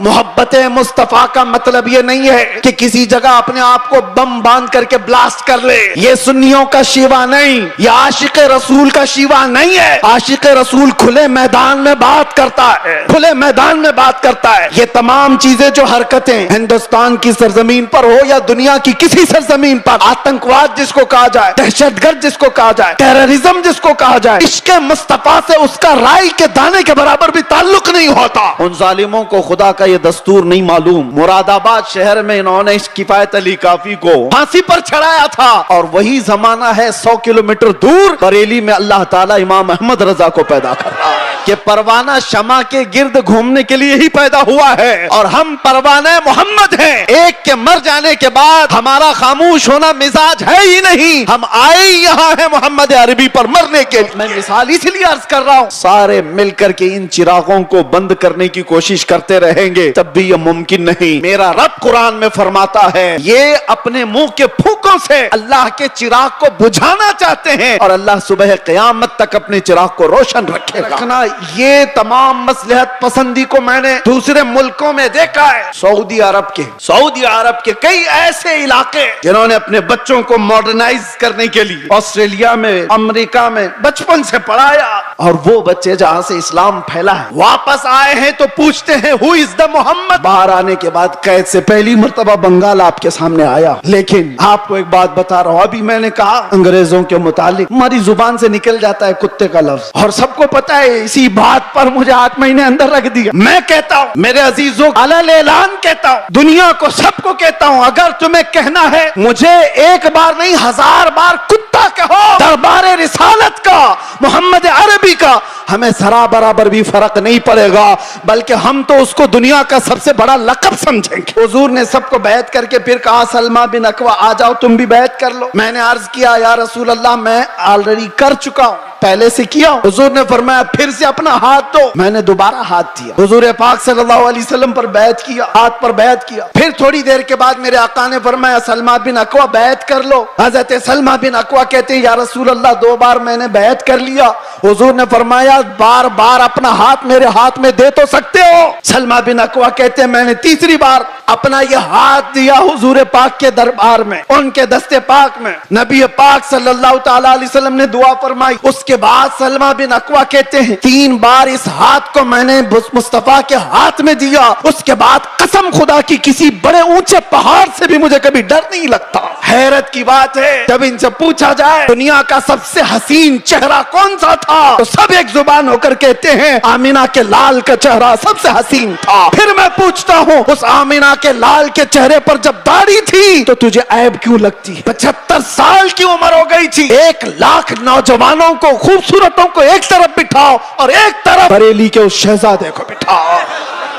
محبت مصطفیٰ کا مطلب یہ نہیں ہے کہ کسی جگہ اپنے آپ کو بم باندھ کر کے بلاسٹ کر لے. یہ سنیوں کا شیوا نہیں, یہ عاشق رسول کا شیوا نہیں ہے. عاشق رسول کھلے میدان میں بات کرتا ہے, کھلے میدان میں بات کرتا ہے. یہ تمام چیزیں جو حرکتیں ہندوستان کی سرزمین پر ہو یا دنیا کی کسی سرزمین پر, آتنکواد جس کو کہا جائے, دہشت گرد جس کو کہا جائے, ٹیررزم جس کو کہا جائے, عشق مصطفیٰ سے اس کا رائی کے دانے کے برابر بھی تعلق نہیں ہوتا. ان ظالموں کو خدا کا یہ دستور نہیں معلوم. مراد آباد شہر میں انہوں نے کفایت علی کافی کو پھانسی پر چڑھایا تھا, اور وہی زمانہ ہے 100 کلومیٹر دور بریلی میں اللہ تعالیٰ امام احمد رضا کو پیدا کر رہا ہے کہ پروانہ شمع کے گرد گھومنے کے لیے ہی پیدا ہوا ہے, اور ہم پروانہ محمد ہیں. ایک کے مر جانے کے بعد ہمارا خاموش ہونا مزاج ہے ہی نہیں. ہم آئے یہاں ہیں محمد عربی پر مرنے کے لیے. میں مثال اس لیے عرض کر رہا ہوں, سارے مل کر کے ان چراغوں کو بند کرنے کی کوشش کرتے رہیں گے تب بھی یہ ممکن نہیں. میرا رب قرآن میں فرماتا ہے یہ اپنے منہ کے پھونکوں سے اللہ کے چراغ کو بجھانا چاہتے ہیں, اور اللہ صبح قیامت تک اپنے چراغ کو روشن رکھے گا. یہ تمام مصلحت پسندی کو میں نے دوسرے ملکوں میں دیکھا ہے. سعودی عرب کے کئی ایسے علاقے جنہوں نے اپنے بچوں کو ماڈرنائز کرنے کے لیے آسٹریلیا میں, امریکہ میں بچپن سے پڑھایا, اور وہ بچے جہاں سے اسلام پھیلا ہے واپس آئے ہیں تو پوچھتے ہیں who is the محمد. باہر آنے کے بعد قید سے پہلی مرتبہ بنگال آپ کے سامنے آیا. لیکن آپ کو ایک بات بتا رہا ہوں, ابھی میں نے کہا انگریزوں کے متعلق ہماری زبان سے نکل جاتا ہے کتے کا لفظ, اور سب کو پتا ہے. اسی بات پر مجھے 8 مہینے اندر رکھ دیا. میں کہتا ہوں میرے عزیزوں, علل اعلان کہتا ہوں, دنیا کو سب کو کہتا ہوں, اگر تمہیں کہنا ہے مجھے ایک بار نہیں 1000 بار کتا کہو, دربار رسالت کا, محمد عربی کا, ہمیں ذرا برابر بھی فرق نہیں پڑے گا, بلکہ ہم تو اس کو دنیا کا سب سے بڑا لقب سمجھیں گے. حضور نے سب کو بیعت کر کے پھر کہا سلمہ بن اکوع آ جاؤ تم بھی بیعت کر لو. میں نے عرض کیا یا رسول اللہ میں آلریڈی کر چکا ہوں, پہلے سے کیا ہوں. حضور نے فرمایا پھر سے اپنا ہاتھ دو. میں نے دوبارہ ہاتھ دیا. حضور پاک صلی اللہ علیہ وسلم پر بیعت کیا, ہاتھ پر بیعت کیا. پھر تھوڑی دیر کے بعد میرے آقا نے فرمایا سلمہ بن اکوع بیعت کر لو. حضرت سلمہ بن اکوع کہتے ہیں یا رسول اللہ 2 بار میں نے بیعت کر لیا. حضور نے فرمایا بار بار اپنا ہاتھ میرے ہاتھ میں دے تو سکتے ہو. سلمہ بن اکوع کہتے ہیں میں نے تیسری بار اپنا یہ ہاتھ دیا حضور پاک کے دربار میں, ان کے دستے پاک میں. نبی پاک صلی اللہ تعالی علیہ وسلم نے دعا فرمائی. اس کے بعد سلمہ بن اکوع کہتے ہیں 3 بار اس ہاتھ کو میں نے مصطفیٰ کے ہاتھ میں دیا. اس کے بعد قسم خدا کی کسی بڑے اونچے پہاڑ سے بھی مجھے کبھی ڈر نہیں لگتا. حیرت کی بات ہے جب ان سے پوچھا جائے دنیا کا سب سے حسین چہرہ کون سا تھا تو سب ایک زبان ہو کر کہتے ہیں آمینہ کے لال کا چہرہ سب سے حسین تھا. پھر میں پوچھتا ہوں اس آمینہ کے لال کے چہرے پر جب داڑھی تھی تو تجھے عیب کیوں لگتی ہے؟ 75 سال کی عمر ہو گئی تھی. 1 لاکھ نوجوانوں کو خوبصورتوں کو ایک طرف بٹھاؤ اور ایک طرف بریلی کے اس شہزادے کو بٹھاؤ,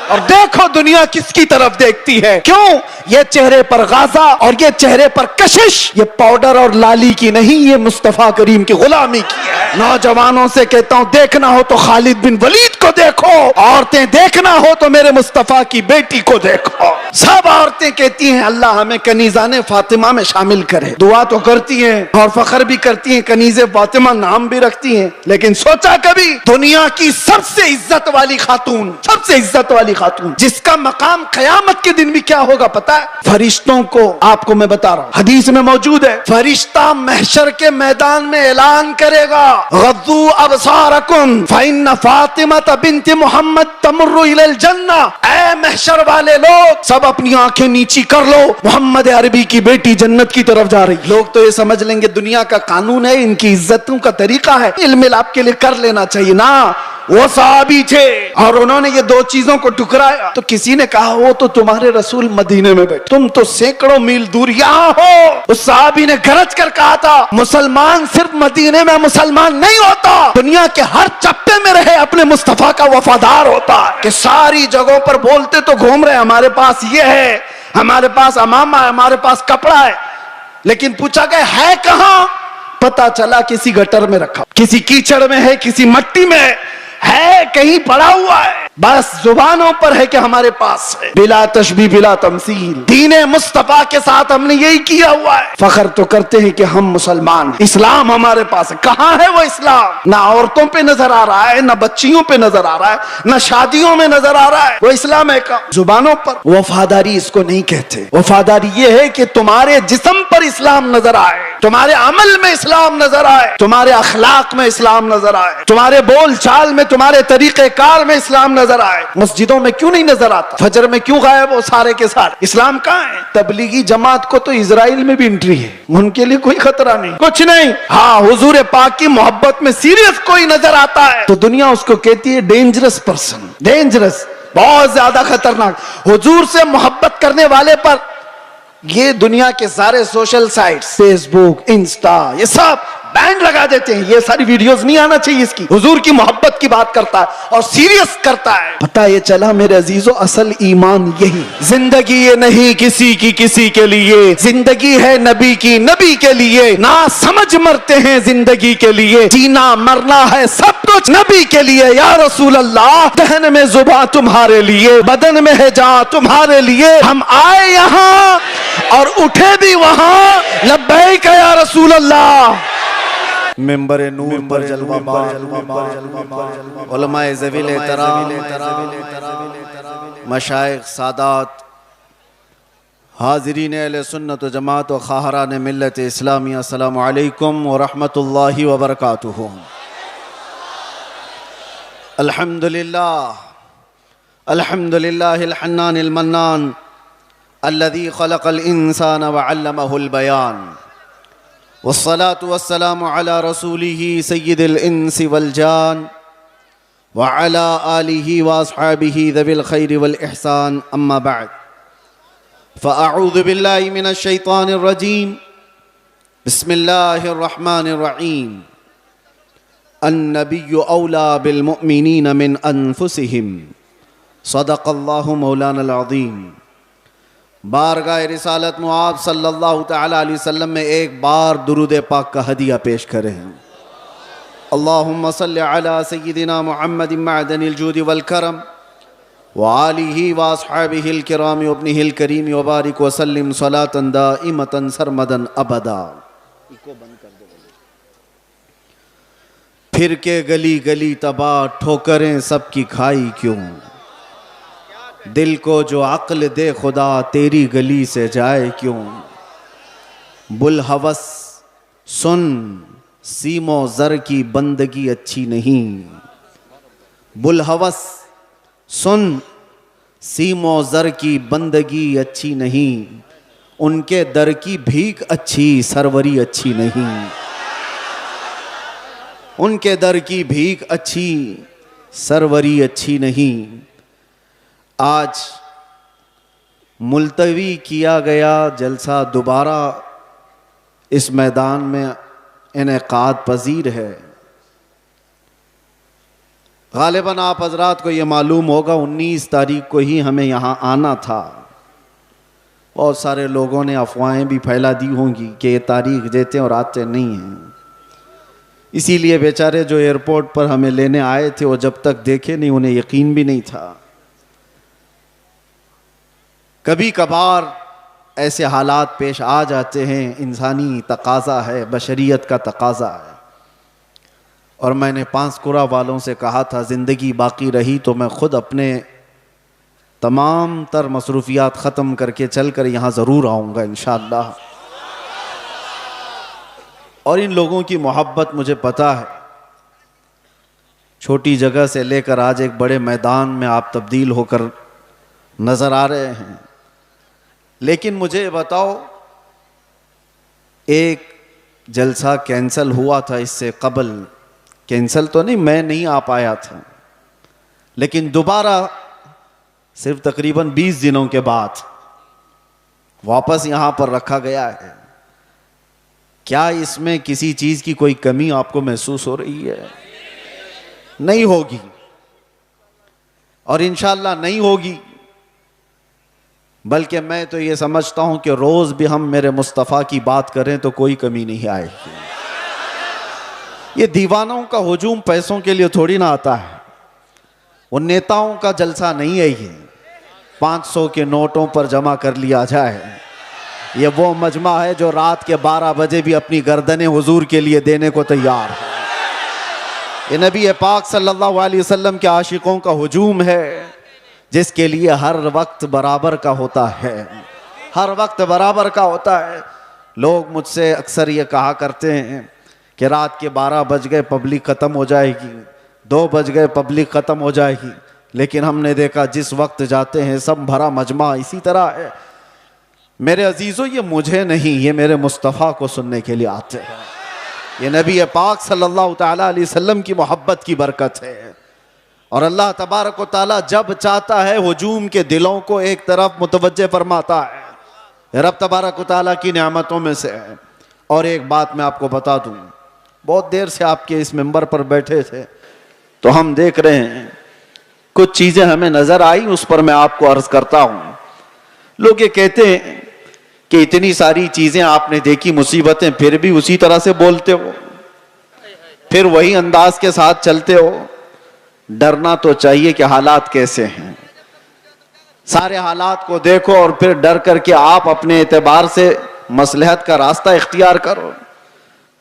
اور دیکھو دنیا کس کی طرف دیکھتی ہے. کیوں؟ یہ چہرے پر غازہ اور یہ چہرے پر کشش یہ پاؤڈر اور لالی کی نہیں, یہ مصطفیٰ کریم کی غلامی کی ہے. نوجوانوں سے کہتا ہوں دیکھنا ہو تو خالد بن ولید کو دیکھو, عورتیں دیکھنا ہو تو میرے مصطفیٰ کی بیٹی کو دیکھو. سب عورتیں کہتی ہیں اللہ ہمیں کنیزان فاطمہ میں شامل کرے. دعا تو کرتی ہیں اور فخر بھی کرتی ہیں, کنیز فاطمہ نام بھی رکھتی ہیں, لیکن سوچا کبھی دنیا کی سب سے عزت والی خاتون, سب سے عزت والی خاتون جس کا مقام قیامت کے دن بھی کیا ہوگا پتا ہے؟ فرشتوں کو آپ کو میں بتا رہا ہوں, حدیث میں موجود ہے, فرشتہ محشر کے میدان میں اعلان کرے گا غضوا ابصارکم فإن فاطمہ بنت محمد تمر الی الجنہ. اے محشر والے لوگ سب اپنی آنکھیں نیچی کر لو, محمد عربی کی بیٹی جنت کی طرف جا رہی. لوگ تو یہ سمجھ لیں گے دنیا کا قانون ہے, ان کی عزتوں کا طریقہ ہے, علم آپ کے لیے کر لینا چاہیے نا. وہ صحابی تھے اور انہوں نے یہ 2 چیزوں کو ٹکرایا تو کسی نے کہا وہ تو تمہارے رسول مدینے میں بیٹھے, تم تو سینکڑوں میل دور یہاں ہو. اس صحابی نے گرج کر کہا تھا مسلمان صرف مدینے میں مسلمان نہیں ہوتا, دنیا کے ہر چپے میں رہے اپنے مصطفیٰ کا وفادار ہوتا ہے. کہ ساری جگہوں پر بولتے تو گھوم رہے ہمارے پاس یہ ہے, ہمارے پاس امامہ ہے, ہمارے پاس کپڑا ہے, لیکن پوچھا گیا ہے کہاں؟ پتا چلا کسی گٹر میں رکھا, کسی کیچڑ میں ہے, کسی مٹی میں ہے, کہیں پڑا ہوا ہے. بس زبانوں پر ہے کہ ہمارے پاس ہے، بلا تشبیہ بلا تمثیل، دین مصطفیٰ کے ساتھ ہم نے یہی کیا ہوا ہے۔ فخر تو کرتے ہیں کہ ہم مسلمان ہیں، اسلام ہمارے پاس ہے۔ کہاں ہے وہ اسلام؟ نہ عورتوں پہ نظر آ رہا ہے، نہ بچیوں پہ نظر آ رہا ہے، نہ شادیوں میں نظر آ رہا ہے۔ وہ اسلام ہے کہاں؟ زبانوں پر۔ وفاداری اس کو نہیں کہتے، وفاداری یہ ہے کہ تمہارے جسم پر اسلام نظر آئے، تمہارے عمل میں اسلام نظر آئے، تمہارے اخلاق میں اسلام نظر آئے، تمہارے بول چال میں، تمہارے طریقہ کار میں اسلام نظر آئے۔ مسجدوں میں کیوں نہیں نظر آتا؟ فجر میں کیوں غائب ہو سارے کے سارے؟ اسلام کہاں ہے؟ تبلیغی جماعت کو تو اسرائیل میں بھی انٹری ہے، ان کے لیے کوئی خطرہ نہیں، کچھ نہیں۔ ہاں حضور پاک کی محبت میں سیریس کوئی نظر آتا ہے تو دنیا اس کو کہتی ہے ڈینجرس پرسن، ڈینجرس، بہت زیادہ خطرناک۔ حضور سے محبت کرنے والے پر یہ دنیا کے سارے سوشل سائٹس، فیس بک، انسٹا، یہ سب بینڈ لگا دیتے ہیں۔ یہ ساری ویڈیوز نہیں آنا چاہیے اس کی۔ حضور کی محبت کی بات کرتا ہے اور سیریس کرتا ہے۔ پتہ یہ چلا میرے عزیزو، اصل ایمان یہی، زندگی یہ نہیں کسی کی کسی کے لیے، زندگی ہے نبی کی نبی کے لیے، نہ سمجھ مرتے ہیں زندگی کے لیے، جینا مرنا ہے سب کچھ نبی کے لیے۔ یا رسول اللہ، دہن میں زباں تمہارے لیے، بدن میں ہے جاں تمہارے لیے، ہم آئے یہاں اور اٹھے بھی وہاں، لبیک یا رسول اللہ۔ ممبر نور پر جلوہ بار، علماء ذویل احترام، مشائخ، سادات، حاضرین اہل سنت و جماعت و خواہران ملت اسلامی، السلام علیکم ورحمۃ اللہ وبرکاتہ۔ الحمدللہ الحمدللہ الحنان المنان الذي خلق الانسان وعلمه البيان، والصلاة والسلام على رسوله سيد الانس والجان وعلى آله واصحابه ذوي الخير والاحسان، اما بعد فاعوذ بالله من الشيطان الرجيم، بسم الله الرحمن الرحيم، النبي اولى بالمؤمنين من انفسهم، صدق الله مولانا العظيم۔ بارگاہ رسالت معاب صلی اللہ تعالی علیہ وسلم میں ایک بار درود پاک کا ہدیہ پیش کریں۔ اللہم صلی علی سیدنا محمد معدن الجود والکرم وآلہ واصحابہ الکرام وابنہ الکریم وبارک وسلم صلاة دائمتا سرمدا ابدا۔ پھر کے گلی گلی تباہ، ٹھوکریں سب کی کھائی کیوں، دل کو جو عقل دے خدا تیری گلی سے جائے کیوں، بلحوث سن سیم و زر کی بندگی اچھی نہیں، بلحوث سن سیم و زر کی بندگی اچھی نہیں، ان کے در کی بھیک اچھی سروری اچھی نہیں، ان کے در کی بھیک اچھی سروری اچھی نہیں۔ آج ملتوی کیا گیا جلسہ دوبارہ اس میدان میں انعقاد پذیر ہے۔ غالباً آپ حضرات کو یہ معلوم ہوگا 19 تاریخ کو ہی ہمیں یہاں آنا تھا۔ بہت سارے لوگوں نے افواہیں بھی پھیلا دی ہوں گی کہ یہ تاریخ دیتے اور آتے نہیں ہیں، اسی لیے بیچارے جو ایئرپورٹ پر ہمیں لینے آئے تھے وہ جب تک دیکھے نہیں انہیں یقین بھی نہیں تھا۔ کبھی کبھار ایسے حالات پیش آ جاتے ہیں، انسانی تقاضا ہے، بشریت کا تقاضا ہے۔ اور میں نے پانسکورہ والوں سے کہا تھا زندگی باقی رہی تو میں خود اپنے تمام تر مصروفیات ختم کر کے چل کر یہاں ضرور آؤں گا انشاءاللہ۔ اور ان لوگوں کی محبت مجھے پتہ ہے، چھوٹی جگہ سے لے کر آج ایک بڑے میدان میں آپ تبدیل ہو کر نظر آ رہے ہیں۔ لیکن مجھے بتاؤ، ایک جلسہ کینسل ہوا تھا اس سے قبل، کینسل تو نہیں، میں نہیں آ پایا تھا، لیکن دوبارہ صرف تقریباً 20 دنوں کے بعد واپس یہاں پر رکھا گیا ہے۔ کیا اس میں کسی چیز کی کوئی کمی آپ کو محسوس ہو رہی ہے؟ نہیں ہوگی، اور انشاءاللہ نہیں ہوگی، بلکہ میں تو یہ سمجھتا ہوں کہ روز بھی ہم میرے مصطفیٰ کی بات کریں تو کوئی کمی نہیں آئے گی۔ یہ دیوانوں کا ہجوم پیسوں کے لیے تھوڑی نہ آتا ہے، وہ نیتاؤں کا جلسہ نہیں ہے، یہ 500 کے نوٹوں پر جمع کر لیا جائے. یہ وہ مجمع ہے جو رات کے 12 بجے بھی اپنی گردنیں حضور کے لیے دینے کو تیار ہے. یہ نبی پاک صلی اللہ علیہ وسلم کے عاشقوں کا ہجوم ہے، جس کے لیے ہر وقت برابر کا ہوتا ہے، ہر وقت برابر کا ہوتا ہے. لوگ مجھ سے اکثر یہ کہا کرتے ہیں کہ رات کے 12 بج گئے پبلک ختم ہو جائے گی، 2 بج گئے پبلک ختم ہو جائے گی. لیکن ہم نے دیکھا جس وقت جاتے ہیں سب بھرا مجمع اسی طرح ہے. میرے عزیزو، یہ مجھے نہیں، یہ میرے مصطفیٰ کو سننے کے لیے آتے ہیں. یہ نبی پاک صلی اللہ تعالیٰ علیہ وسلم کی محبت کی برکت ہے. اور اللہ تبارک و تعالیٰ جب چاہتا ہے ہجوم کے دلوں کو ایک طرف متوجہ فرماتا ہے. رب تبارک و تعالیٰ کی نعمتوں میں سے ہے. اور ایک بات میں آپ کو بتا دوں، بہت دیر سے آپ کے اس منبر پر بیٹھے تھے تو ہم دیکھ رہے ہیں کچھ چیزیں ہمیں نظر آئی، اس پر میں آپ کو عرض کرتا ہوں. لوگ یہ کہتے ہیں کہ اتنی ساری چیزیں آپ نے دیکھی، مصیبتیں، پھر بھی اسی طرح سے بولتے ہو، پھر وہی انداز کے ساتھ چلتے ہو. ڈرنا تو چاہیے کہ حالات کیسے ہیں. سارے حالات کو دیکھو اور پھر ڈر کر کے آپ اپنے اعتبار سے مصلحت کا راستہ اختیار کرو.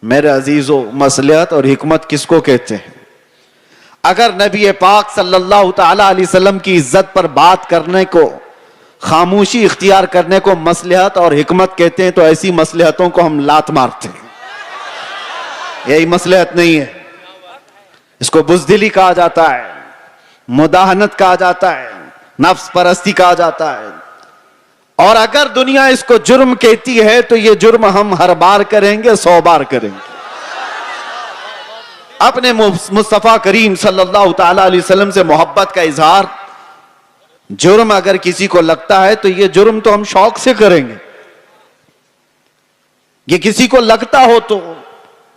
میرے عزیزو، مصلحت اور حکمت کس کو کہتے ہیں؟ اگر نبی پاک صلی اللہ تعالی علیہ وسلم کی عزت پر بات کرنے کو، خاموشی اختیار کرنے کو مصلحت اور حکمت کہتے ہیں تو ایسی مصلحتوں کو ہم لات مارتے ہیں. یہی مصلحت نہیں ہے. اس کو بزدلی کہا جاتا ہے، مداہنت کہا جاتا ہے، نفس پرستی کہا جاتا ہے. اور اگر دنیا اس کو جرم کہتی ہے تو یہ جرم ہم ہر بار کریں گے، 100 بار کریں گے. اپنے مصطفیٰ کریم صلی اللہ تعالی علیہ وسلم سے محبت کا اظہار جرم اگر کسی کو لگتا ہے تو یہ جرم تو ہم شوق سے کریں گے. یہ کسی کو لگتا ہو تو،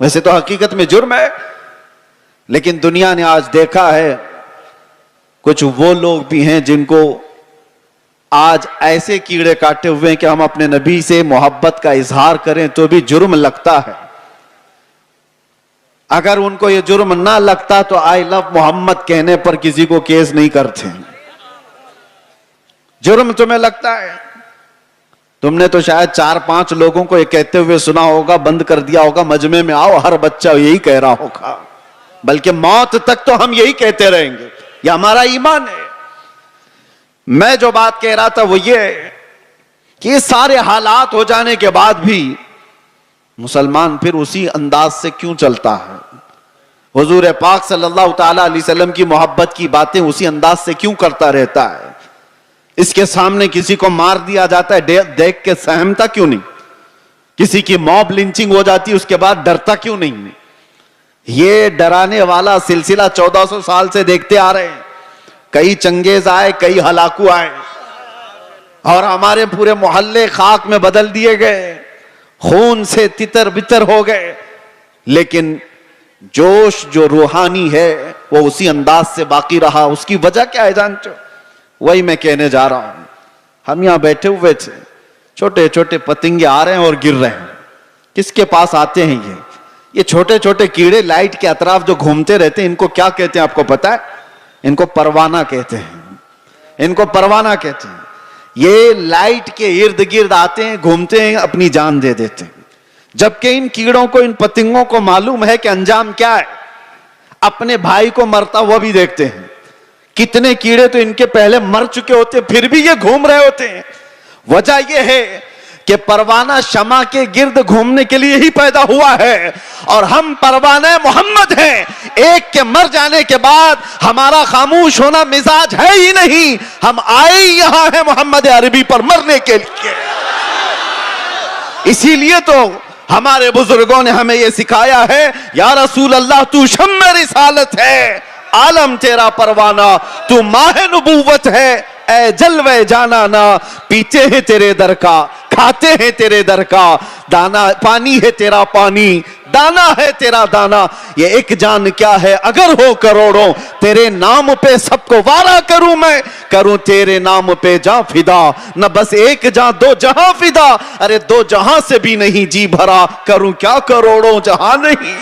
ویسے تو حقیقت میں جرم ہے. لیکن دنیا نے آج دیکھا ہے کچھ وہ لوگ بھی ہیں جن کو آج ایسے کیڑے کاٹے ہوئے ہیں کہ ہم اپنے نبی سے محبت کا اظہار کریں تو بھی جرم لگتا ہے. اگر ان کو یہ جرم نہ لگتا تو آئی لو محمد کہنے پر کسی کو کیس نہیں کرتے. جرم تمہیں لگتا ہے. تم نے تو شاید 4-5 لوگوں کو یہ کہتے ہوئے سنا ہوگا، بند کر دیا ہوگا، مجمع میں آؤ ہر بچہ یہی کہہ رہا ہوگا، بلکہ موت تک تو ہم یہی کہتے رہیں گے. یہ ہمارا ایمان ہے. میں جو بات کہہ رہا تھا وہ یہ کہ یہ سارے حالات ہو جانے کے بعد بھی مسلمان پھر اسی انداز سے کیوں چلتا ہے؟ حضور پاک صلی اللہ تعالی علیہ وسلم کی محبت کی باتیں اسی انداز سے کیوں کرتا رہتا ہے؟ اس کے سامنے کسی کو مار دیا جاتا ہے، دیکھ کے سہمتا کیوں نہیں؟ کسی کی موب لنچنگ ہو جاتی ہے، اس کے بعد ڈرتا کیوں نہیں؟ یہ ڈرانے والا سلسلہ 1400 سال سے دیکھتے آ رہے ہیں. کئی چنگیز آئے، کئی ہلاکو آئے اور ہمارے پورے محلے خاک میں بدل دیے گئے، خون سے تتر بتر ہو گئے. لیکن جوش جو روحانی ہے وہ اسی انداز سے باقی رہا. اس کی وجہ کیا ہے جانتے ہو؟ وہی میں کہنے جا رہا ہوں. ہم یہاں بیٹھے ہوئے تھے، چھوٹے چھوٹے پتنگے آ رہے ہیں اور گر رہے ہیں. کس کے پاس آتے ہیں یہ چھوٹے چھوٹے کیڑے لائٹ کے اطراف جو گھومتے رہتے ہیں، ان کو کیا کہتے ہیں آپ کو پتا ہے؟ ان کو پروانہ کہتے ہیں. ان کو پروانہ کہتے ہیں. یہ لائٹ کے ارد گرد آتے ہیں، گھومتے ہیں، اپنی جان دے دیتے ہیں. جبکہ ان کیڑوں کو، ان پتنگوں کو معلوم ہے کہ انجام کیا ہے. اپنے بھائی کو مرتا ہوا بھی دیکھتے ہیں. کتنے کیڑے تو ان کے پہلے مر چکے ہوتے ہیں، پھر بھی یہ گھوم رہے ہوتے ہیں. وجہ یہ ہے کہ پروانہ شمع کے گرد گھومنے کے لیے ہی پیدا ہوا ہے، اور ہم پروانہ محمد ہیں. ایک کے مر جانے کے بعد ہمارا خاموش ہونا مزاج ہے ہی نہیں. ہم آئے یہاں ہیں محمد عربی پر مرنے کے لیے. اسی لیے تو ہمارے بزرگوں نے ہمیں یہ سکھایا ہے، یا رسول اللہ تو شمع رسالت ہے، عالم تیرا پروانہ، تو ماہ نبوت ہے، اے جلوے جانانا. پیتے ہیں تیرے در کا، کھاتے ہیں تیرے در کا، دانا پانی ہے تیرا پانی، دانا ہے تیرا دانا. یہ ایک جان کیا ہے اگر ہو کروڑوں، تیرے نام پہ سب کو وارا کروں میں، کروں تیرے نام پہ جاں فدا. نہ بس ایک جاں 2 جہاں فدا، ارے 2 جہاں سے بھی نہیں جی بھرا، کروں کیا کروڑوں جہاں نہیں.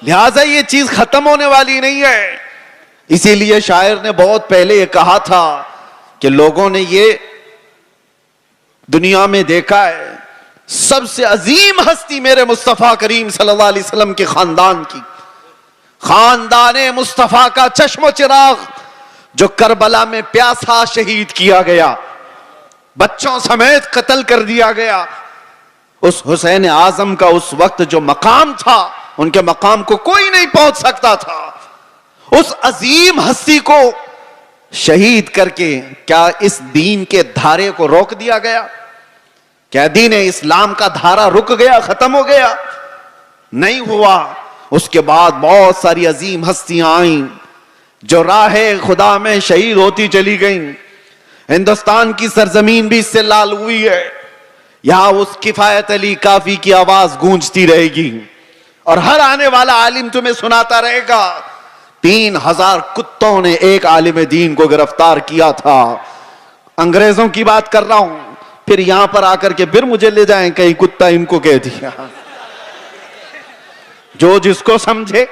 لہٰذا یہ چیز ختم ہونے والی نہیں ہے. اسی لیے شاعر نے بہت پہلے یہ کہا تھا کہ لوگوں نے یہ دنیا میں دیکھا ہے سب سے عظیم ہستی میرے مصطفیٰ کریم صلی اللہ علیہ وسلم کے خاندان کی، خاندان مصطفیٰ کا چشم و چراغ جو کربلا میں پیاسا شہید کیا گیا، بچوں سمیت قتل کر دیا گیا، اس حسین اعظم کا اس وقت جو مقام تھا ان کے مقام کو کوئی نہیں پہنچ سکتا تھا۔ اس عظیم ہستی کو شہید کر کے کیا اس دین کے دھارے کو روک دیا گیا؟ کیا دین اسلام کا دھارا رک گیا، ختم ہو گیا؟ نہیں ہوا۔ اس کے بعد بہت ساری عظیم ہستیاں آئیں جو راہ خدا میں شہید ہوتی چلی گئیں۔ ہندوستان کی سرزمین بھی اس سے لال ہوئی ہے، یہاں اس کفایت علی کافی کی آواز گونجتی رہے گی اور ہر آنے والا عالم تمہیں سناتا رہے گا 3000 کتوں نے ایک عالم دین کو گرفتار کیا تھا۔ انگریزوں کی بات کر رہا ہوں، پھر یہاں پر آ کر کے پھر مجھے لے جائیں کہیں کتا ان کو کہہ دیا۔ جو جس کو سمجھے،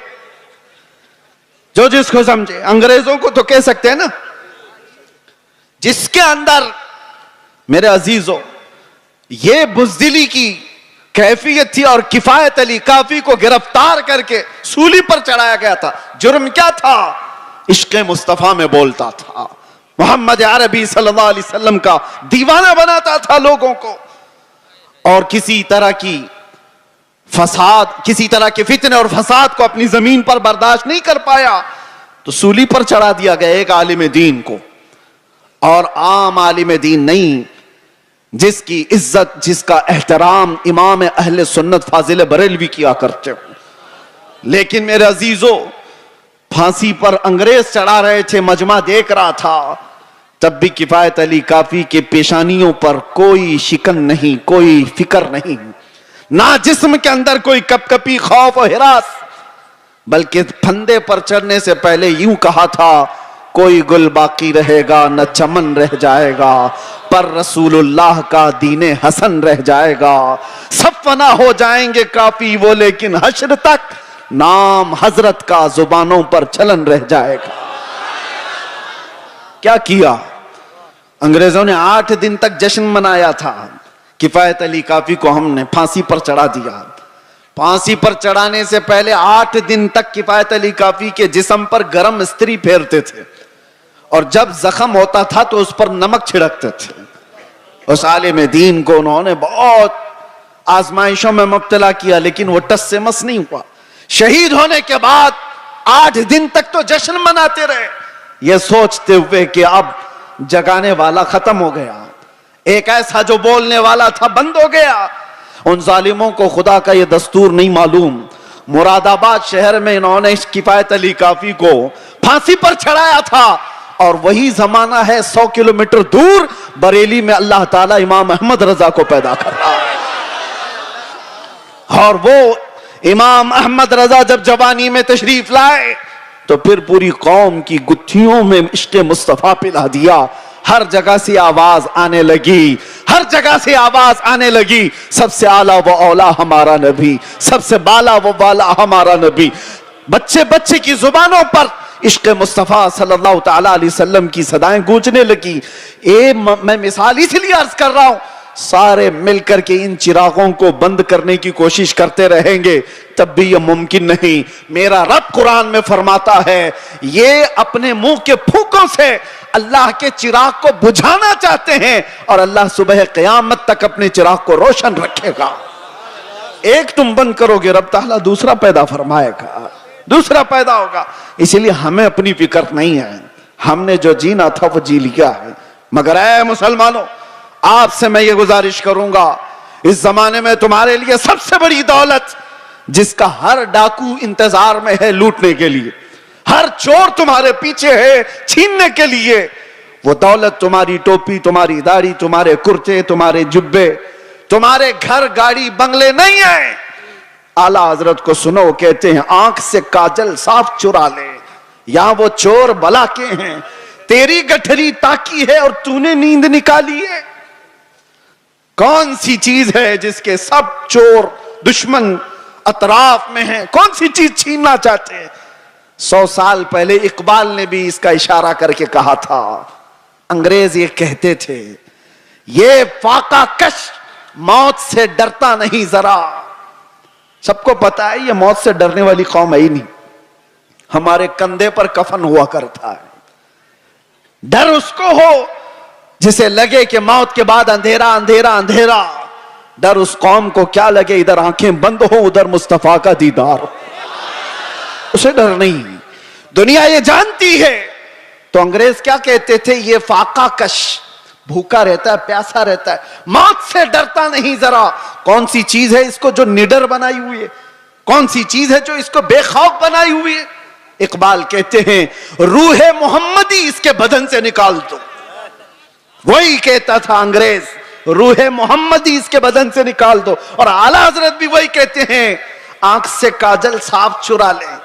جو جس کو سمجھے، انگریزوں کو تو کہہ سکتے ہیں نا، جس کے اندر میرے عزیزوں یہ بزدلی کی کیفیت تھی اور کفایت علی کافی کو گرفتار کر کے سولی پر چڑھایا گیا تھا۔ جرم کیا تھا؟ عشق مصطفیٰ میں بولتا تھا، محمد عربی صلی اللہ علیہ وسلم کا دیوانہ بناتا تھا لوگوں کو، اور کسی طرح کی فساد، کسی طرح کے فتنے اور فساد کو اپنی زمین پر برداشت نہیں کر پایا تو سولی پر چڑھا دیا گیا ایک عالم دین کو، اور عام عالم دین نہیں، جس کی عزت، جس کا احترام امام اہل سنت فاضل بریلوی کیا کرتے ہو۔ لیکن میرے عزیزو، پھانسی پر انگریز چڑھا رہے تھے، مجمع دیکھ رہا تھا، تب بھی کفایت علی کافی کے پیشانیوں پر کوئی شکن نہیں، کوئی فکر نہیں، نہ جسم کے اندر کوئی کپ کپی، خوف و ہراس، بلکہ پھندے پر چڑھنے سے پہلے یوں کہا تھا، کوئی گل باقی رہے گا نہ چمن رہ جائے گا، پر رسول اللہ کا دین حسن رہ جائے گا، سب فنا ہو جائیں گے کافی وہ، لیکن حشر تک نام حضرت کا زبانوں پر چلن رہ جائے گا۔ کیا کیا؟ انگریزوں نے 8 دن تک جشن منایا تھا، کفایت علی کافی کو ہم نے پھانسی پر چڑھا دیا۔ پھانسی پر چڑھانے سے پہلے 8 دن تک کفایت علی کافی کے جسم پر گرم استری پھیرتے تھے، اور جب زخم ہوتا تھا تو اس پر نمک چھڑکتے تھے۔ اس عالم دین کو انہوں نے بہت آزمائشوں میں مبتلا کیا، لیکن وہ ٹس سے مس نہیں ہوا۔ شہید ہونے کے بعد 8 دن تک تو جشن مناتے رہے، یہ سوچتے ہوئے کہ اب جگانے والا ختم ہو گیا، ایک ایسا جو بولنے والا تھا بند ہو گیا۔ ان ظالموں کو خدا کا یہ دستور نہیں معلوم، مراد آباد شہر میں انہوں نے کفایت علی کافی کو پھانسی پر چڑھایا تھا، اور وہی زمانہ ہے 100 کلومیٹر دور بریلی میں اللہ تعالیٰ امام احمد رضا کو پیدا کر رہا ہے، اور وہ امام احمد رضا جب جوانی میں تشریف لائے تو پھر پوری قوم کی گتھیوں میں عشق مصطفیٰ پلا دیا۔ ہر جگہ سے آواز آنے لگی، ہر جگہ سے آواز آنے لگی، سب سے اعلیٰ و اولا ہمارا نبی، سب سے بالا و بالا ہمارا نبی۔ بچے بچے کی زبانوں پر عشق مصطفیٰ صلی اللہ تعالیٰ علیہ وسلم کی صدائیں گونجنے لگی۔ میں مثال اس لیے عرض کر رہا ہوں، سارے مل کر کے ان چراغوں کو بند کرنے کی کوشش کرتے رہیں گے تب بھی یہ ممکن نہیں۔ میرا رب قرآن میں فرماتا ہے، یہ اپنے منہ کے پھونکوں سے اللہ کے چراغ کو بجھانا چاہتے ہیں، اور اللہ صبح قیامت تک اپنے چراغ کو روشن رکھے گا۔ ایک تم بند کرو گے، رب تعالیٰ دوسرا پیدا فرمائے گا، دوسرا پیدا ہوگا۔ اسی لیے ہمیں اپنی فکر نہیں ہے، ہم نے جو جینا تھا وہ جی لیا ہے۔ مگر اے مسلمانوں، آپ سے میں یہ گزارش کروں گا، اس زمانے میں تمہارے لیے سب سے بڑی دولت جس کا ہر ڈاکو انتظار میں ہے لوٹنے کے لیے، ہر چور تمہارے پیچھے ہے چھیننے کے لیے، وہ دولت تمہاری ٹوپی، تمہاری داڑھی، تمہارے کرتے، تمہارے جبے، تمہارے گھر گاڑی بنگلے نہیں ہیں۔ اعلیٰ حضرت کو سنو، کہتے ہیں آنکھ سے کاجل صاف چرا لے، یہاں وہ چور بلا کے ہیں، تیری گٹھری تاکی ہے اور تو نے نیند نکالی ہے۔ کون سی چیز ہے جس کے سب چور دشمن اطراف میں ہیں؟ کون سی چیز چھیننا چاہتے ہیں؟ 100 سال پہلے اقبال نے بھی اس کا اشارہ کر کے کہا تھا. انگریز یہ کہتے تھے یہ فاقہ کش موت سے ڈرتا نہیں ذرا. سب کو پتا ہے یہ موت سے ڈرنے والی قوم ہے ہی نہیں. ہمارے کندھے پر کفن ہوا کرتا ہے. ڈر اس کو ہو جسے لگے کہ موت کے بعد اندھیرا اندھیرا اندھیرا. ڈر اس قوم کو کیا لگے ادھر آنکھیں بند ہو ادھر مصطفیٰ کا دیدار ہو. اسے ڈر نہیں. دنیا یہ جانتی ہے. تو انگریز کیا کہتے تھے؟ یہ فاقہ کش بھوکا رہتا ہے پیاسا رہتا ہے موت سے ڈرتا نہیں ذرا. کون سی چیز ہے اس کو جو نڈر بنائی ہوئی ہے؟ کون سی چیز ہے جو اس کو بے خوف بنائی ہوئی ہے؟ اقبال کہتے ہیں روح محمدی اس کے بدن سے نکال دو. وہی کہتا تھا انگریز روح محمدی اس کے بدن سے نکال دو. اور اعلیٰ حضرت بھی وہی کہتے ہیں آنکھ سے کاجل صاف چرا لیں.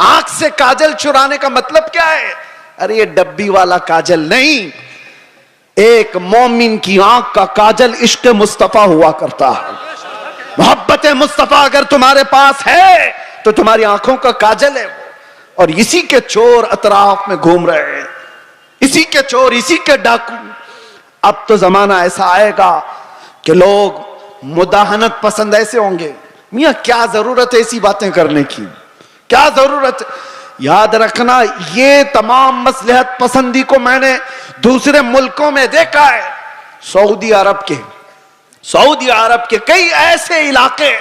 آنکھ سے کاجل چرانے کا مطلب کیا ہے؟ ارے یہ ڈبی والا کاجل نہیں. ایک مومن کی آنکھ کا کاجل عشق مصطفیٰ ہوا کرتا ہے. محبت مصطفیٰ اگر تمہارے پاس ہے تو تمہاری آنکھوں کا کاجل ہے وہ. اور اسی کے چور اطراف میں گھوم رہے ہیں. اسی کے چور اسی کے ڈاکو. اب تو زمانہ ایسا آئے گا کہ لوگ مداہنت پسند ایسے ہوں گے. میاں کیا ضرورت ہے ایسی باتیں کرنے کی؟ کیا ضرورت ہے؟ یاد رکھنا یہ تمام مصلحت پسندی کو میں نے دوسرے ملکوں میں دیکھا ہے. سعودی عرب کے کئی ایسے علاقے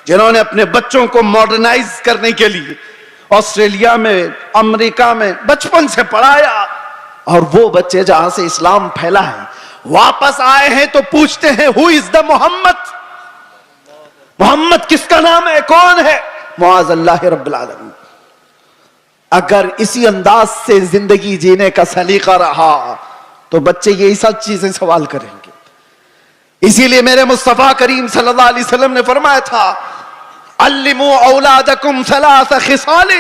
جنہوں نے اپنے بچوں کو ماڈرنائز کرنے کے لیے آسٹریلیا میں امریکہ میں بچپن سے پڑھایا. اور وہ بچے جہاں سے اسلام پھیلا ہے واپس آئے ہیں تو پوچھتے ہیں who is the محمد؟ محمد کس کا نام ہے؟ کون ہے؟ معاذ اللہ رب العالمین. اگر اسی انداز سے زندگی جینے کا سلیقہ رہا تو بچے یہی سب چیزیں سوال کریں گے. اسی لیے میرے مصطفیٰ کریم صلی اللہ علیہ وسلم نے فرمایا تھا علموا اولادکم ثلاث خصال.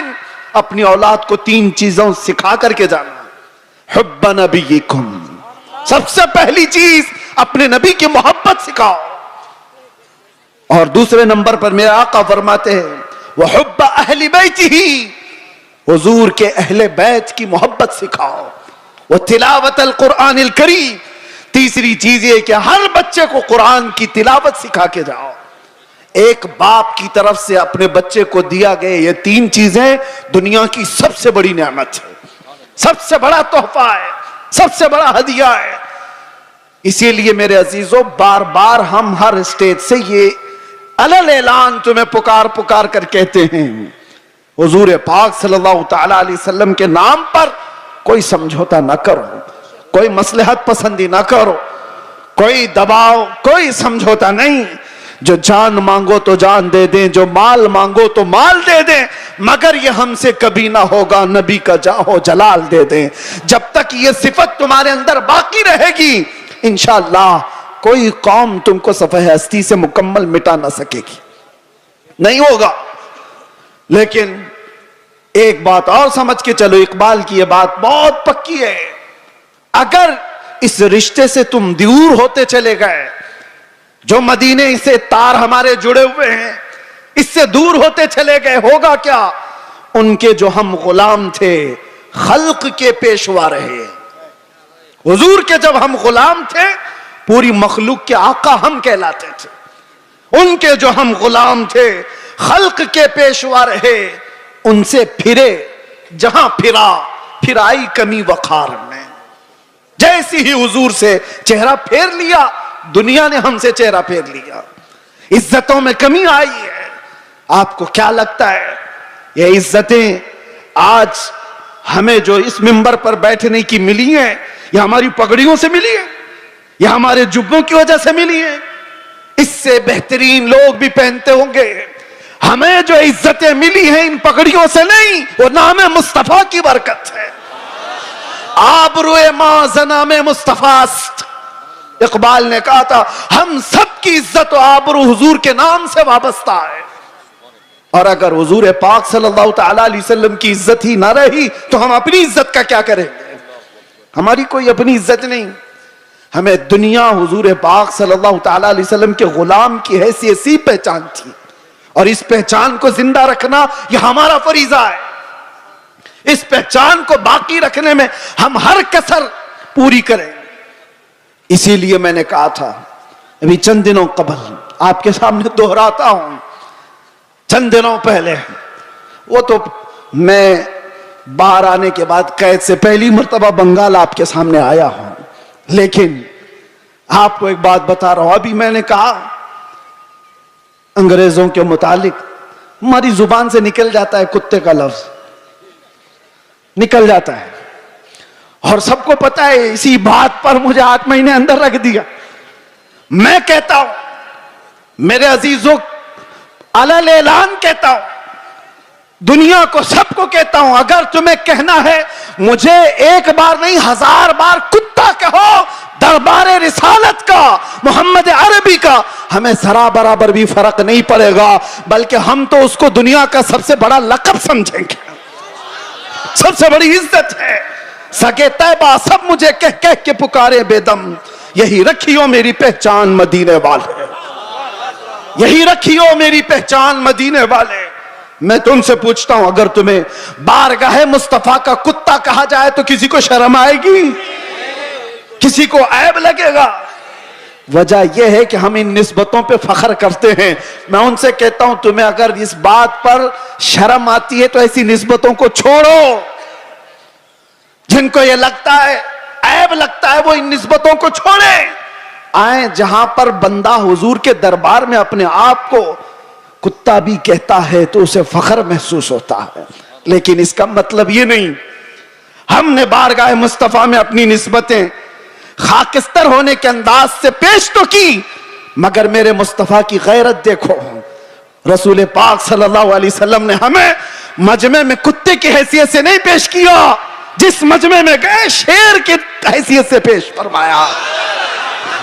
اپنی اولاد کو 3 چیزوں سکھا کر کے جانا. حب نبیکم، سب سے پہلی چیز اپنے نبی کی محبت سکھاؤ. اور دوسرے نمبر پر میرے آقا فرماتے ہیں وحب اہل بیتہ، حضور کے اہل بیت کی محبت سکھاؤ. وتلاوت القرآن الکریم، تیسری چیز یہ کہ ہر بچے کو قرآن کی تلاوت سکھا کے جاؤ. ایک باپ کی طرف سے اپنے بچے کو دیا گئے یہ 3 چیزیں دنیا کی سب سے بڑی نعمت ہے، سب سے بڑا تحفہ ہے، سب سے بڑا ہدیہ ہے. اسی لیے میرے عزیزوں بار بار ہم ہر اسٹیج سے یہ علل اعلان تمہیں پکار کر کہتے ہیں حضور پاک صلی اللہ تعالی علیہ وسلم کے نام پر کوئی سمجھوتا نہ کرو، کوئی مصلحت پسندی نہ کرو، کوئی دباؤ، کوئی سمجھوتا نہیں. جو جان مانگو تو جان دے دیں، جو مال مانگو تو مال دے دیں، مگر یہ ہم سے کبھی نہ ہوگا نبی کا جاہو جلال دے دیں. جب تک یہ صفت تمہارے اندر باقی رہے گی انشاءاللہ کوئی قوم تم کو صفحہ ہستی سے مکمل مٹا نہ سکے گی، نہیں ہوگا. لیکن ایک بات اور سمجھ کے چلو، اقبال کی یہ بات بہت پکی ہے. اگر اس رشتے سے تم دور ہوتے چلے گئے، جو مدینے سے تار ہمارے جڑے ہوئے ہیں اس سے دور ہوتے چلے گئے، ہوگا کیا؟ ان کے جو ہم غلام تھے خلق کے پیشوا رہے. حضور کے جب ہم غلام تھے پوری مخلوق کے آقا ہم کہلاتے تھے. ان کے جو ہم غلام تھے خلق کے پیشوا رہے. ان سے پھرے جہاں پھرائی کمی وقار میں. جیسی ہی حضور سے چہرہ پھیر لیا دنیا نے ہم سے چہرہ پھیر لیا. عزتوں میں کمی آئی ہے. آپ کو کیا لگتا ہے یہ عزتیں آج ہمیں جو اس منبر پر بیٹھنے کی ملی ہیں یہ ہماری پگڑیوں سے ملی ہے، یہ ہمارے جبوں کی وجہ سے ملی ہے؟ اس سے بہترین لوگ بھی پہنتے ہوں گے. ہمیں جو عزتیں ملی ہیں ان پگڑیوں سے نہیں، وہ نام مصطفیٰ کی برکت ہے. آبروئے ما زنام مصطفیٰ است. اقبال نے کہا تھا ہم سب کی عزت و آبرو حضور کے نام سے وابستہ ہے. اور اگر حضور پاک صلی اللہ تعالی علیہ وسلم کی عزت ہی نہ رہی تو ہم اپنی عزت کا کیا کریں گے؟ ہماری کوئی اپنی عزت نہیں. ہمیں دنیا حضور پاک صلی اللہ تعالی علیہ وسلم کے غلام کی حیثیت سی پہچان تھی، اور اس پہچان کو زندہ رکھنا یہ ہمارا فریضہ ہے. اس پہچان کو باقی رکھنے میں ہم ہر کسر پوری کریں. اسی لیے میں نے کہا تھا ابھی چند دنوں قبل، آپ کے سامنے دہراتا ہوں، چند دنوں پہلے، وہ تو میں باہر آنے کے بعد قید سے پہلی مرتبہ بنگال آپ کے سامنے آیا ہوں، لیکن آپ کو ایک بات بتا رہا ہوں. ابھی میں نے کہا انگریزوں کے متعلق ہماری زبان سے نکل جاتا ہے کتے کا لفظ، نکل جاتا ہے، اور سب کو پتا ہے. اسی بات پر مجھے 8 مہینے اندر رکھ دیا. میں کہتا ہوں میرے عزیزوں، علل اعلان کہتا ہوں، دنیا کو سب کو کہتا ہوں، اگر تمہیں کہنا ہے مجھے ایک بار نہیں 1000 بار کتا کہو، دربار رسالت کا، محمد عربی کا، ہمیں ذرا برابر بھی فرق نہیں پڑے گا، بلکہ ہم تو اس کو دنیا کا سب سے بڑا لقب سمجھیں گے، سب سے بڑی عزت ہے. سگے طیبہ سب مجھے کہہ کہہ کے پکارے بے دم، یہی رکھیو میری پہچان مدینے والے، یہی رکھیو میری پہچان مدینے والے. میں تم سے پوچھتا ہوں، اگر تمہیں بارگاہ مصطفیٰ کا کتا کہا جائے تو کسی کو شرم آئے گی؟ کسی کو عیب لگے گا؟ وجہ یہ ہے کہ ہم ان نسبتوں پہ فخر کرتے ہیں. میں ان سے کہتا ہوں تمہیں اگر اس بات پر شرم آتی ہے تو ایسی نسبتوں کو چھوڑو. جن کو یہ لگتا ہے عیب لگتا ہے وہ ان نسبتوں کو چھوڑے. آئیں جہاں پر بندہ حضور کے دربار میں اپنے آپ کو کتا بھی کہتا ہے تو اسے فخر محسوس ہوتا ہے، لیکن اس کا مطلب یہ نہیں. ہم نے بارگاہ مصطفیٰ میں اپنی نسبتیں خاکستر ہونے کے انداز سے پیش تو کی، مگر میرے مصطفیٰ کی غیرت دیکھو. رسول پاک صلی اللہ علیہ وسلم نے ہمیں مجمع میں کتے کی حیثیت سے نہیں پیش کیا، جس مجمع میں گئے شیر کی حیثیت سے پیش فرمایا.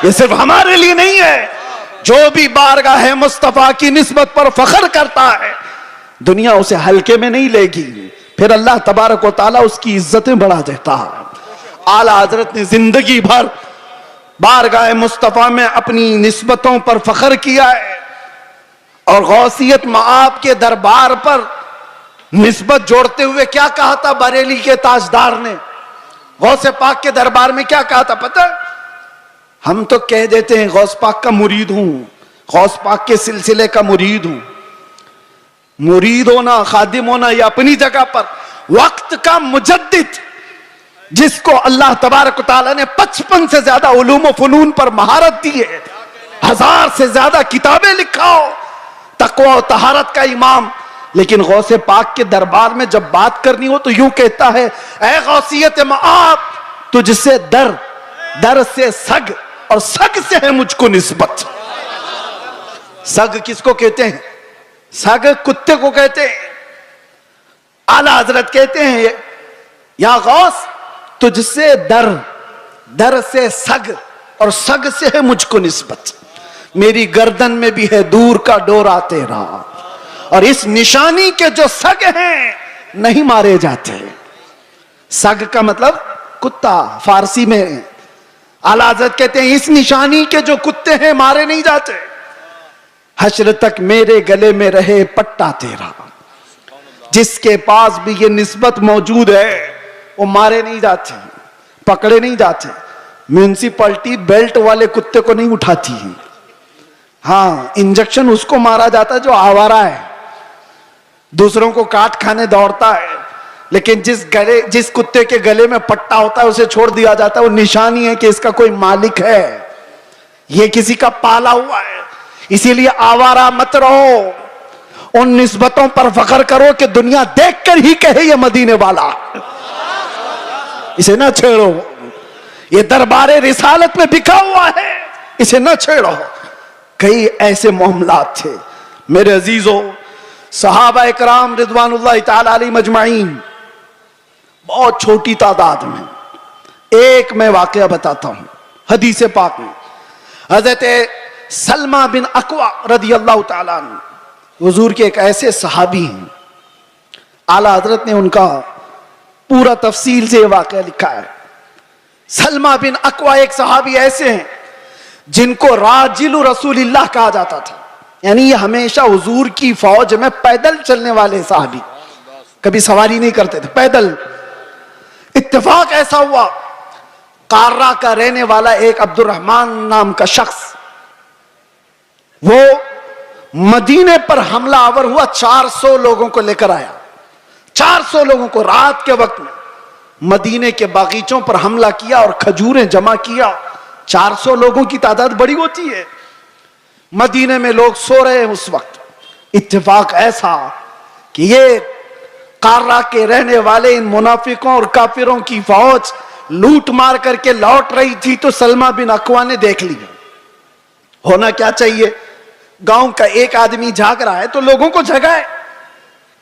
یہ صرف ہمارے لیے نہیں ہے، جو بھی بارگاہ مصطفیٰ کی نسبت پر فخر کرتا ہے دنیا اسے ہلکے میں نہیں لے گی، پھر اللہ تبارک و تعالیٰ اس کی عزتیں بڑھا دیتا ہے. اعلیٰ حضرت نے زندگی بھر بارگاہ مصطفیٰ میں اپنی نسبتوں پر فخر کیا ہے، اور غوثیت مآب کے دربار پر نسبت جوڑتے ہوئے کیا کہا تھا بریلی کے تاجدار نے؟ غوث پاک کے دربار میں کیا کہا تھا پتہ؟ ہم تو کہہ دیتے ہیں غوث پاک کا مرید ہوں، غوث پاک کے سلسلے کا مرید ہوں. مرید ہونا، خادم ہونا یہ اپنی جگہ پر، وقت کا مجدد جس کو اللہ تبارک و تعالیٰ نے 55 سے زیادہ علوم و فنون پر مہارت دی ہے، 1000 سے زیادہ کتابیں لکھاؤ، تقوی و طہارت کا امام. لیکن غوث پاک کے دربار میں جب بات کرنی ہو تو یوں کہتا ہے، اے غوثیت مآب تجھ سے در، در سے سگ، اور سگ سے ہے مجھ کو نسبت. سگ کس کو کہتے ہیں؟ سگ کتے کو کہتے ہیں. اعلیٰ حضرت کہتے ہیں یا غوث تجھ سے در، در سے سگ، اور سگ سے ہے مجھ کو نسبت. میری گردن میں بھی ہے دور کا ڈورا تیرا، اور اس نشانی کے جو سگ ہیں نہیں مارے جاتے. سگ کا مطلب کتا فارسی میں. اعلیٰ حضرت کہتے ہیں اس نشانی کے جو کتے ہیں مارے نہیں جاتے. حشر تک میرے گلے میں رہے پٹا تیرا. جس کے پاس بھی یہ نسبت موجود ہے وہ مارے نہیں جاتے، پکڑے نہیں جاتے. میونسپلٹی بیلٹ والے کتے کو نہیں اٹھاتی، ہاں انجیکشن اس کو مارا جاتا ہے جو آوارہ ہے، دوسروں کو کاٹ کھانے دوڑتا ہے. لیکن جس کتے کے گلے میں پٹا ہوتا ہے اسے چھوڑ دیا جاتا ہے. وہ نشانی ہے کہ اس کا کوئی مالک ہے، یہ کسی کا پالا ہوا ہے. اسی لیے آوارہ مت رہو، ان نسبتوں پر فخر کرو کہ دنیا دیکھ کر ہی کہے یہ مدینے والا. اسے نہ چھیڑو، یہ دربار رسالت میں بکھا ہوا ہے، اسے نہ چھیڑو. کئی ایسے معاملات تھے میرے عزیزوں. صحابہ اکرام رضوان اللہ تعالی علیہ مجمعین بہت چھوٹی تعداد میں. ایک میں واقعہ بتاتا ہوں حدیث پاک میں. حضرت سلمہ بن اکوع رضی اللہ تعالیٰ عنہ حضور کے ایک ایسے صحابی ہیں، اعلیٰ حضرت نے ان کا پورا تفصیل سے یہ واقعہ لکھا ہے. سلمہ بن اکوع ایک صحابی ایسے ہیں جن کو راجل رسول اللہ کہا جاتا تھا، یعنی یہ ہمیشہ حضور کی فوج میں پیدل چلنے والے صحابی. کبھی سواری نہیں کرتے تھے، پیدل۔ اتفاق ایسا ہوا، قارہ کا رہنے والا ایک عبد الرحمن نام کا شخص، وہ مدینے پر حملہ آور ہوا، 400 لوگوں کو لے کر آیا، 400 لوگوں کو رات کے وقت میں مدینے کے باغیچوں پر حملہ کیا اور کھجوریں جمع کیا۔ 400 لوگوں کی تعداد بڑی ہوتی ہے، مدینے میں لوگ سو رہے ہیں اس وقت۔ اتفاق ایسا کہ یہ قارہ کے رہنے والے ان منافقوں اور کافروں کی فوج لوٹ مار کر کے لوٹ رہی تھی تو سلمہ بن اکوع نے دیکھ لیا۔ ہونا کیا چاہیے، گاؤں کا ایک آدمی جاگ رہا ہے تو لوگوں کو جگائے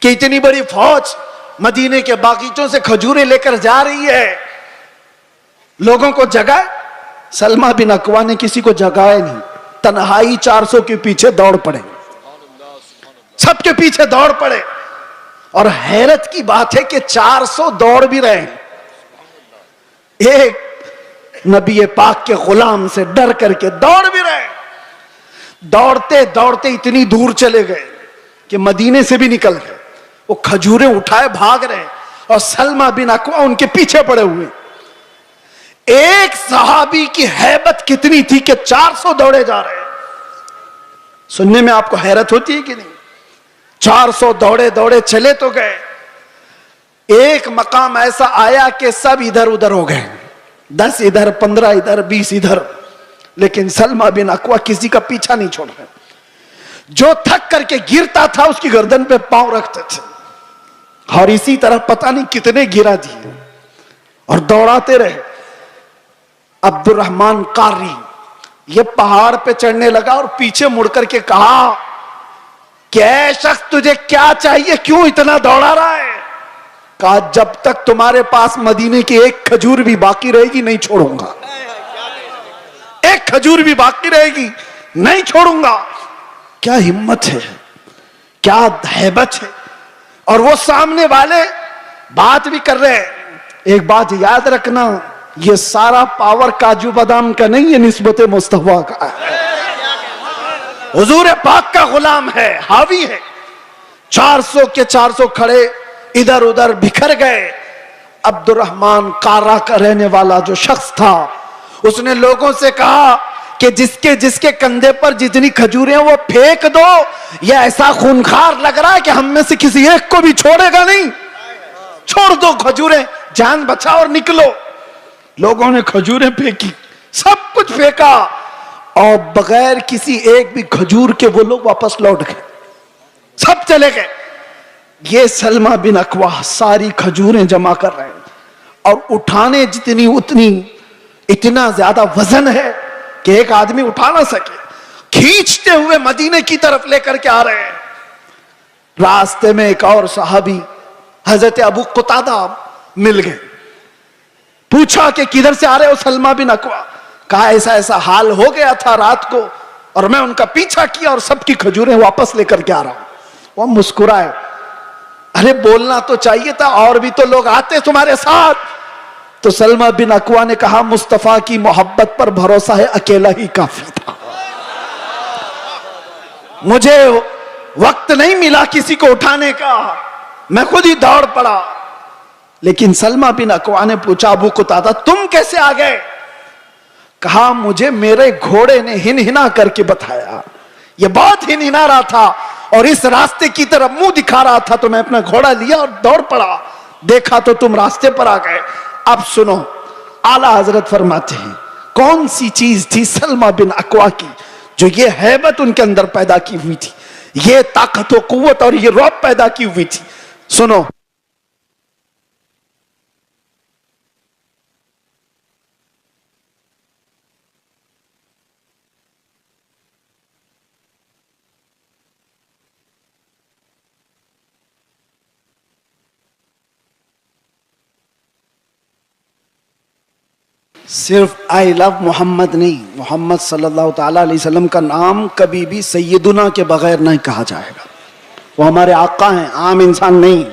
کہ اتنی بڑی فوج مدینے کے باغیچوں سے کھجوریں لے کر جا رہی ہے، لوگوں کو جگائے۔ سلمہ بن اکوع نے کسی کو جگایا نہیں، تنہائی 400 کے پیچھے دوڑ پڑے، سب کے پیچھے دوڑ پڑے۔ اور حیرت کی بات ہے کہ 400 دوڑ بھی رہے ہیں، ایک نبی پاک کے غلام سے ڈر کر کے دوڑ بھی رہے ہیں۔ دوڑتے دوڑتے اتنی دور چلے گئے کہ مدینے سے بھی نکل گئے، وہ کھجوریں اٹھائے بھاگ رہے اور سلمہ بن اکوع ان کے پیچھے پڑے ہوئے۔ ایک صحابی کی ہیبت کتنی تھی کہ 400 دوڑے جا رہے ہیں۔ سننے میں آپ کو حیرت ہوتی ہے کہ نہیں؟ 400 دوڑے دوڑے چلے تو گئے، ایک مقام ایسا آیا کہ سب ادھر ادھر ہو گئے، 10 ادھر 15 ادھر 20 ادھر، لیکن سلمہ بن اکوع کسی کا پیچھا نہیں چھوڑ رہے۔ جو تھک کر کے گرتا تھا اس کی گردن پہ پاؤں رکھتے تھے، اور اسی طرح پتہ نہیں کتنے گرا دیے اور دوڑاتے رہے۔ عبد الرحمن قاری یہ پہاڑ پہ چڑھنے لگا اور پیچھے مڑ کر کے کہا کہ اے شخص تجھے کیا چاہیے، کیوں اتنا دوڑا رہا ہے؟ کہا جب تک تمہارے پاس مدینے کی ایک کھجور بھی باقی رہے گی نہیں چھوڑوں گا، ایک کھجور بھی باقی رہے گی نہیں چھوڑوں گا۔ کیا ہمت ہے، کیا ہیبت ہے۔ اور وہ سامنے والے بات بھی کر رہے ہیں۔ ایک بات یاد رکھنا، یہ سارا پاور کاجو بادام کا نہیں ہے، نسبت مصطفیٰ کا ہے، حضور پاک کا غلام ہے، حاوی ہے۔ 400 کے 400 کھڑے ادھر ادھر بکھر گئے۔ عبد الرحمن قارہ کا رہنے والا جو شخص تھا، اس نے لوگوں سے کہا کہ جس کے کندھے پر جتنی کھجوریں وہ پھینک دو، یہ ایسا خونخوار لگ رہا ہے کہ ہم میں سے کسی ایک کو بھی چھوڑے گا نہیں، چھوڑ دو کھجوریں، جان بچاؤ اور نکلو۔ لوگوں نے کھجوریں پھینکی، سب کچھ پھینکا، اور بغیر کسی ایک بھی کھجور کے وہ لوگ واپس لوٹ گئے، سب چلے گئے۔ یہ سلمہ بن اکوع ساری کھجوریں جمع کر رہے ہیں، اور اٹھانے جتنی اتنی، اتنا زیادہ وزن ہے کہ ایک آدمی اٹھا نہ سکے، کھینچتے ہوئے مدینے کی طرف لے کر کے آ رہے ہیں۔ راستے میں ایک اور صحابی حضرت ابو قتادہ مل گئے، پوچھا کہ کدھر سے آ رہے ہو سلمہ بن اکوع؟ کہا ایسا ایسا حال ہو گیا تھا رات کو، اور میں ان کا پیچھا کیا اور سب کی کھجوریں واپس لے کر کے آ رہا ہوں۔ وہ مسکرائے، ارے بولنا تو چاہیے تھا، اور بھی تو لوگ آتے تمہارے ساتھ۔ تو سلمہ بن اکوع نے کہا مصطفیٰ کی محبت پر بھروسہ ہے، اکیلا ہی کافی تھا، مجھے وقت نہیں ملا کسی کو اٹھانے کا، میں خود ہی دوڑ پڑا۔ لیکن سلمہ بن اکوع نے پوچھا ابو قتادہ تم کیسے آ گئے؟ کہا مجھے میرے گھوڑے نے ہنہنا کر کے بتایا، یہ بہت ہنہنا رہا تھا اور اس راستے کی طرف منہ دکھا رہا تھا، تو میں اپنا گھوڑا لیا اور دوڑ پڑا، دیکھا تو تم راستے پر آ گئے۔ اب سنو، اعلیٰ حضرت فرماتے ہیں کون سی چیز تھی سلمہ بن اکوع کی جو یہ ہیبت ان کے اندر پیدا کی ہوئی تھی، یہ طاقت و قوت اور یہ رعب پیدا کی ہوئی تھی؟ سنو، صرف آئی لو محمد نہیں، محمد صلی اللہ تعالیٰ علیہ وسلم کا نام کبھی بھی سیدنا کے بغیر نہیں کہا جائے گا، وہ ہمارے آقا ہیں، عام انسان نہیں۔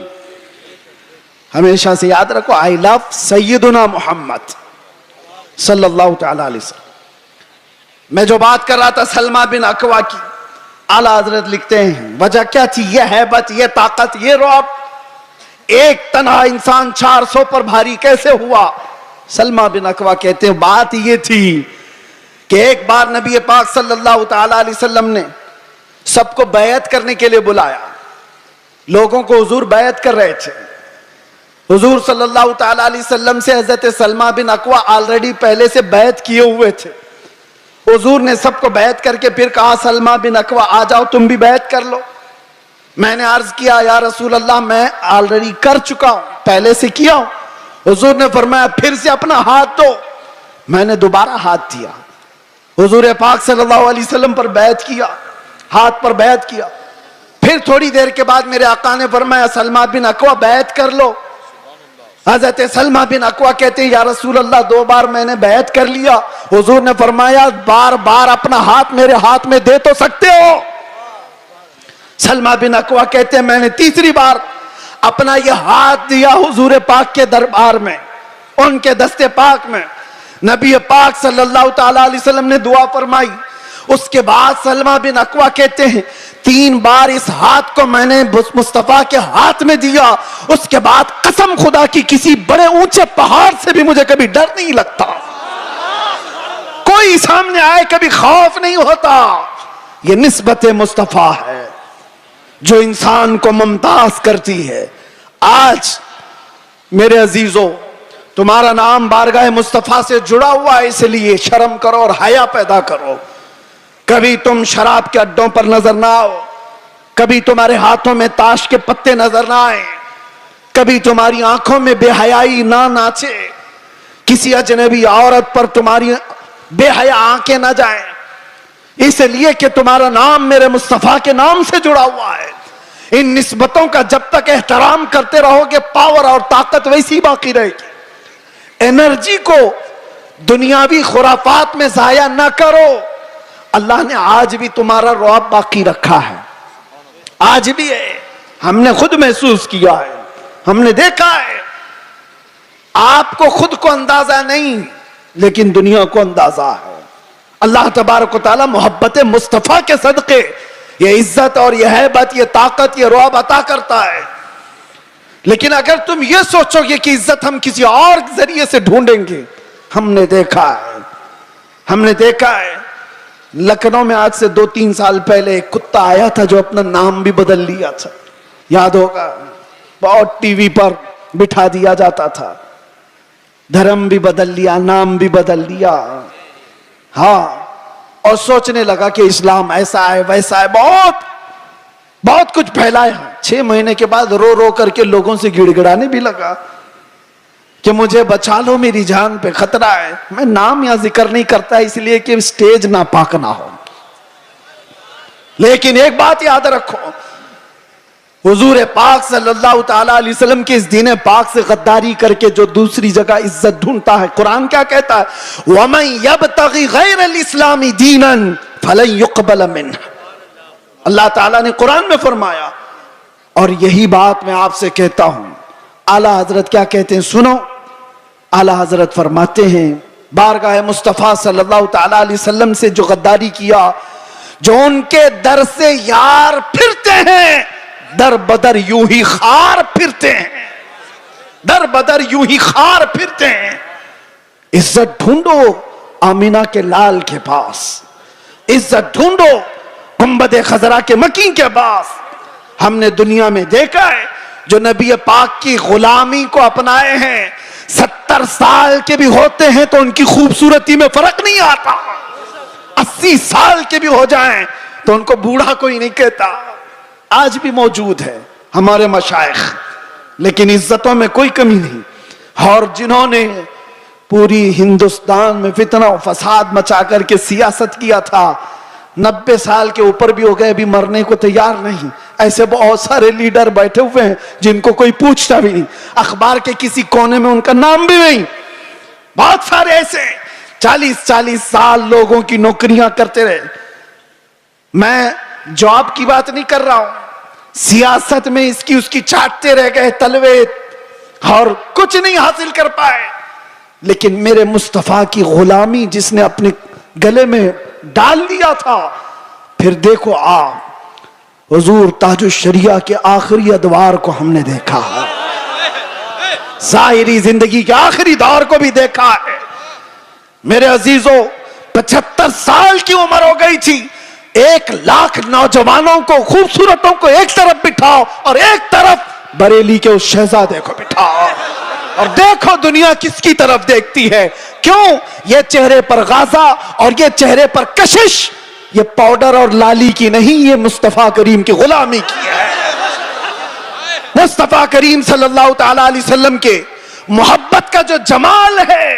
ہمیشہ سے یاد رکھو، آئی لو سیدنا محمد صلی اللہ تعالیٰ علیہ وسلم۔ میں جو بات کر رہا تھا سلمہ بن اکوع کی، اعلیٰ حضرت لکھتے ہیں وجہ کیا تھی؟ یہ ہیبت، یہ طاقت، یہ رعب۔ ایک تنہا انسان 400 پر بھاری کیسے ہوا؟ سلمہ بن اکوع کہتے ہیں بات یہ تھی کہ ایک بار نبی پاک صلی اللہ تعالی علیہ وسلم نے سب کو بیعت کرنے کے لیے بلایا. لوگوں کو حضور بیعت کر رہے تھے. حضور صلی اللہ تعالی علیہ وسلم سے حضرت سلمہ بن اکوع آلریڈی پہلے سے بیعت کیے ہوئے تھے. حضور نے سب کو بیعت کر کے پھر کہا سلمہ بن اکوع آ جاؤ تم بھی بیعت کر لو. میں نے عرض کیا یا رسول اللہ میں آلریڈی کر چکا ہوں, پہلے سے کیا ہوں. حضور نے فرمایا پھر سے اپنا ہاتھ دو. میں نے دوبارہ ہاتھ دیا. حضور پاک صلی اللہ علیہ وسلم پر بیعت کیا, ہاتھ پر بیعت کیا. پھر تھوڑی دیر کے بعد میرے آقا نے فرمایا سلمہ بن اکوع بیعت کر لو. حضرت سلمہ بن اکوع کہتے ہیں یا رسول اللہ 2 بار میں نے بیعت کر لیا. حضور نے فرمایا بار بار اپنا ہاتھ میرے ہاتھ میں دے تو سکتے ہو. سلمہ بن اکوع کہتے ہیں میں نے تیسری بار اپنا یہ ہاتھ دیا حضور پاک کے دربار میں, ان کے دستے پاک میں. نبی پاک صلی اللہ تعالی علیہ وسلم نے دعا فرمائی. اس کے بعد سلمہ بن اکوع کہتے ہیں 3 بار اس ہاتھ کو میں نے مصطفیٰ کے ہاتھ میں دیا. اس کے بعد قسم خدا کی کسی بڑے اونچے پہاڑ سے بھی مجھے کبھی ڈر نہیں لگتا, کوئی سامنے آئے کبھی خوف نہیں ہوتا. یہ نسبت مصطفیٰ ہے جو انسان کو ممتاز کرتی ہے. آج میرے عزیزو تمہارا نام بارگاہ مصطفیٰ سے جڑا ہوا ہے, اس لیے شرم کرو اور حیا پیدا کرو. کبھی تم شراب کے اڈوں پر نظر نہ آؤ, کبھی تمہارے ہاتھوں میں تاش کے پتے نظر نہ آئیں, کبھی تمہاری آنکھوں میں بے حیائی نہ ناچے, کسی اجنبی عورت پر تمہاری بے حیا آنکھیں نہ جائیں, اس لیے کہ تمہارا نام میرے مصطفیٰ کے نام سے جڑا ہوا ہے. ان نسبتوں کا جب تک احترام کرتے رہو گے پاور اور طاقت ویسی باقی رہے گی. انرجی کو دنیاوی خرافات میں ضائع نہ کرو. اللہ نے آج بھی تمہارا رعب باقی رکھا ہے, آج بھی ہے. ہم نے خود محسوس کیا ہے, ہم نے دیکھا ہے. آپ کو خود کو اندازہ نہیں لیکن دنیا کو اندازہ ہے. اللہ تبارک و تعالی محبت مصطفیٰ کے صدقے یہ عزت اور یہ ہیبت, یہ طاقت, یہ رعب عطا کرتا ہے. لیکن اگر تم یہ سوچو گے کہ عزت ہم کسی اور ذریعے سے ڈھونڈیں گے, ہم نے دیکھا ہے لکھنؤ میں آج سے 2-3 سال پہلے ایک کتا آیا تھا جو اپنا نام بھی بدل لیا تھا, یاد ہوگا. بہت ٹی وی پر بٹھا دیا جاتا تھا, دھرم بھی بدل لیا, نام بھی بدل لیا. ہاں, اور سوچنے لگا کہ اسلام ایسا ہے ویسا ہے, بہت کچھ پھیلایا. 6 مہینے کے بعد رو رو کر کے لوگوں سے گڑ گڑانے بھی لگا کہ مجھے بچا لو, میری جان پہ خطرہ ہے. میں نام یا ذکر نہیں کرتا اس لیے کہ سٹیج ناپاک نہ ہو. لیکن ایک بات یاد رکھو, حضور پاک صلی اللہ تعالی علیہ وسلم کے اس دین پاک سے غداری کر کے جو دوسری جگہ عزت ڈھونڈتا ہے, قرآن کیا کہتا ہے, وَمَن يَبْتَغِ غَيْرَ الْإِسْلَامِ دِينًا فَلَن يُقْبَلَ مِنْهُ. اللہ تعالیٰ نے قرآن میں فرمایا, اور یہی بات میں آپ سے کہتا ہوں. اعلیٰ حضرت کیا کہتے ہیں سنو. اعلیٰ حضرت فرماتے ہیں بارگاہ مصطفیٰ صلی اللہ تعالی علیہ وسلم سے جو غداری کیا, جو ان کے در سے یار پھرتے ہیں, در بدر یوں ہی خار پھرتے ہیں, در بدر یوں ہی خار پھرتے ہیں. عزت ڈھونڈو آمینہ کے لال کے پاس, عزت ڈھونڈو گنبد خضرا کے مکین کے پاس. ہم نے دنیا میں دیکھا ہے جو نبی پاک کی غلامی کو اپنائے ہیں 70 سال کے بھی ہوتے ہیں تو ان کی خوبصورتی میں فرق نہیں آتا. 80 سال کے بھی ہو جائیں تو ان کو بوڑھا کوئی نہیں کہتا. آج بھی موجود ہے ہمارے مشائخ, لیکن عزتوں میں کوئی کمی نہیں. اور جنہوں نے پوری ہندوستان میں فتنہ و فساد مچا کر کے سیاست کیا تھا, 90 سال کے اوپر بھی ہو گئے, بھی مرنے کو تیار نہیں. ایسے بہت سارے لیڈر بیٹھے ہوئے ہیں جن کو کوئی پوچھتا بھی نہیں, اخبار کے کسی کونے میں ان کا نام بھی نہیں. بہت سارے ایسے 40 سال لوگوں کی نوکریاں کرتے رہے. میں جاب کی بات نہیں کر رہا ہوں, سیاست میں اس کی چاٹتے رہ گئے تلوے اور کچھ نہیں حاصل کر پائے. لیکن میرے مصطفیٰ کی غلامی جس نے اپنے گلے میں ڈال دیا تھا, پھر دیکھو آپ حضور تاج الشریعہ کے آخری ادوار کو ہم نے دیکھا ہے. ظاہری زندگی کے آخری دور کو بھی دیکھا ہے. میرے عزیزوں 75 سال کی عمر ہو گئی تھی. 1 لاکھ نوجوانوں کو، خوبصورتوں کو ایک طرف بٹھاؤ اور ایک طرف بریلی کے اس شہزادے کو بٹھاؤ اور دیکھو دنیا کس کی طرف دیکھتی ہے. کیوں؟ یہ چہرے پر غازہ اور یہ چہرے پر کشش یہ پاؤڈر اور لالی کی نہیں، یہ مصطفیٰ کریم کی غلامی کی ہے. مصطفیٰ کریم صلی اللہ تعالی علیہ وسلم کے محبت کا جو جمال ہے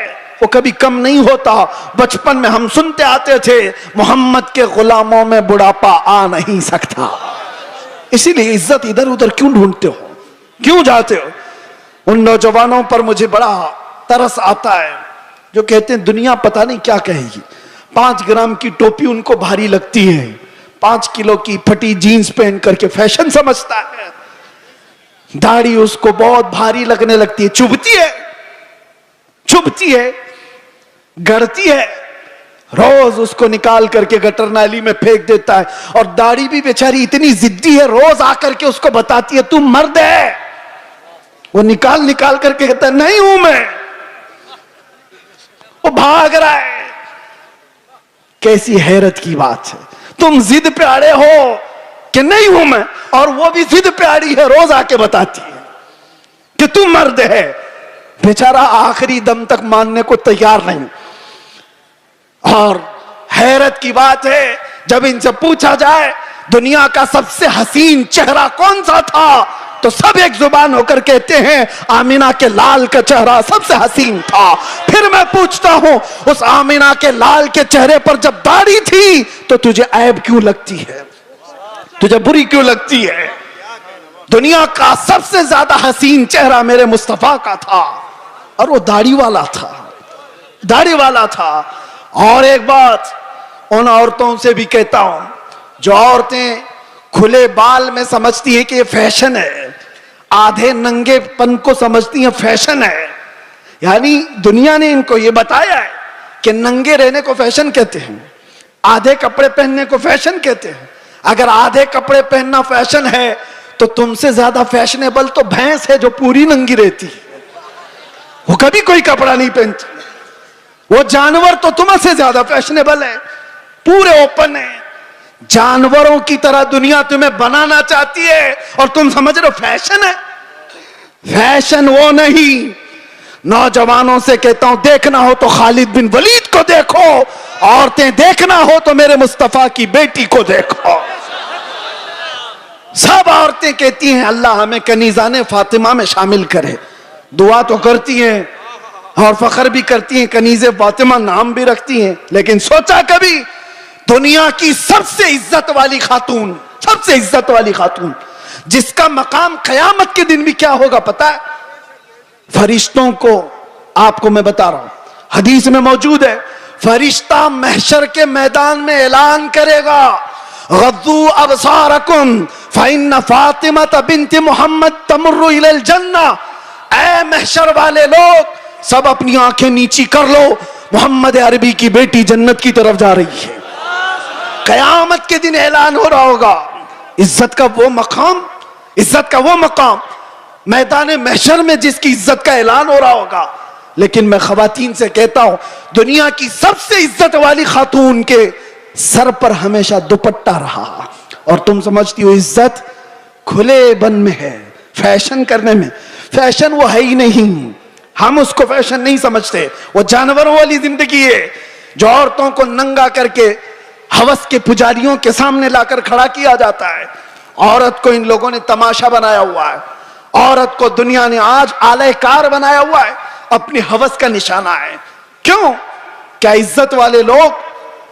وہ کبھی کم نہیں ہوتا. بچپن میں ہم سنتے آتے تھے محمد کے غلاموں میں بڑھاپا آ نہیں سکتا. اسی لیے عزت ادھر ادھر کیوں ڈھونڈتے ہو، کیوں جاتے ہو؟ ان نوجوانوں پر مجھے بڑا ترس آتا ہے جو کہتے ہیں دنیا پتہ نہیں کیا کہے گی. 5 گرام کی ٹوپی ان کو بھاری لگتی ہے، 5 کلو کی پھٹی جینز پہن کر کے فیشن سمجھتا ہے. داڑھی اس کو بہت بھاری لگنے لگتی ہے، چبھتی ہے، گڑتی ہے. روز اس کو نکال کر کے گٹر نالی میں پھینک دیتا ہے. اور داڑھی بھی بیچاری اتنی ضدی ہے، روز آ کر کے اس کو بتاتی ہے تم مرد ہے. وہ نکال کر کے کہتا ہے نہیں ہوں میں. وہ بھاگ رہا ہے. کیسی حیرت کی بات ہے. تم ضد پہ اڑے ہو کہ نہیں ہوں میں، اور وہ بھی ضد پہ اڑی ہے، روز آ کے بتاتی ہے کہ تم مرد ہے. بیچارہ آخری دم تک ماننے کو تیار نہیں. اور حیرت کی بات ہے جب ان سے پوچھا جائے دنیا کا سب سے حسین چہرہ کون سا تھا تو سب ایک زبان ہو کر کہتے ہیں آمینہ کے لال کا چہرہ سب سے حسین تھا. پھر میں پوچھتا ہوں اس آمینہ کے لال کے چہرے پر جب داڑھی تھی تو تجھے عیب کیوں لگتی ہے، تجھے بری کیوں لگتی ہے؟ دنیا کا سب سے زیادہ حسین چہرہ میرے مصطفیٰ کا تھا اور وہ داڑھی والا تھا. اور ایک بات ان عورتوں سے بھی کہتا ہوں جو عورتیں کھلے بال میں سمجھتی ہیں کہ یہ فیشن ہے، آدھے ننگے پن کو سمجھتی ہیں فیشن ہے. یعنی دنیا نے ان کو یہ بتایا ہے کہ ننگے رہنے کو فیشن کہتے ہیں، آدھے کپڑے پہننے کو فیشن کہتے ہیں. اگر آدھے کپڑے پہننا فیشن ہے تو تم سے زیادہ فیشنیبل تو بھینس ہے جو پوری ننگی رہتی ہے، وہ کبھی کوئی کپڑا نہیں پہنتی. وہ جانور تو تم سے زیادہ فیشنیبل ہے، پورے اوپن ہے. جانوروں کی طرح دنیا تمہیں بنانا چاہتی ہے اور تم سمجھ رہے ہو فیشن ہے. فیشن وہ نہیں. نوجوانوں سے کہتا ہوں دیکھنا ہو تو خالد بن ولید کو دیکھو، عورتیں دیکھنا ہو تو میرے مصطفیٰ کی بیٹی کو دیکھو. سب عورتیں کہتی ہیں اللہ ہمیں کنیزان فاطمہ میں شامل کرے. دعا تو کرتی ہیں اور فخر بھی کرتی ہیں، کنیز فاطمہ نام بھی رکھتی ہیں. لیکن سوچا کبھی دنیا کی سب سے عزت والی خاتون جس کا مقام قیامت کے دن بھی کیا ہوگا پتا ہے؟ فرشتوں کو آپ کو میں بتا رہا ہوں، حدیث میں موجود ہے، فرشتہ محشر کے میدان میں اعلان کرے گا غضوا ابصارکم فإن فاطمہ بنت محمد تمر الی الجنہ. اے محشر والے لوگ سب اپنی آنکھیں نیچی کر لو، محمد عربی کی بیٹی جنت کی طرف جا رہی ہے. قیامت کے دن اعلان ہو رہا ہوگا. عزت کا وہ مقام میدان محشر میں جس کی عزت کا اعلان ہو رہا ہوگا. لیکن میں خواتین سے کہتا ہوں دنیا کی سب سے عزت والی خاتون کے سر پر ہمیشہ دوپٹہ رہا. اور تم سمجھتی ہو عزت کھلے بن میں ہے، فیشن کرنے میں. فیشن وہ ہے ہی نہیں، ہم اس کو فیشن نہیں سمجھتے. وہ جانوروں والی زندگی ہے جو عورتوں کو ننگا کر کے ہوس کے پجاریوں کے سامنے لا کر کھڑا کیا جاتا ہے. عورت کو ان لوگوں نے تماشا بنایا ہوا ہے. عورت کو دنیا نے آج آلہ کار بنایا ہوا ہے، اپنی ہوس کا نشانہ ہے. کیوں؟ کیا عزت والے لوگ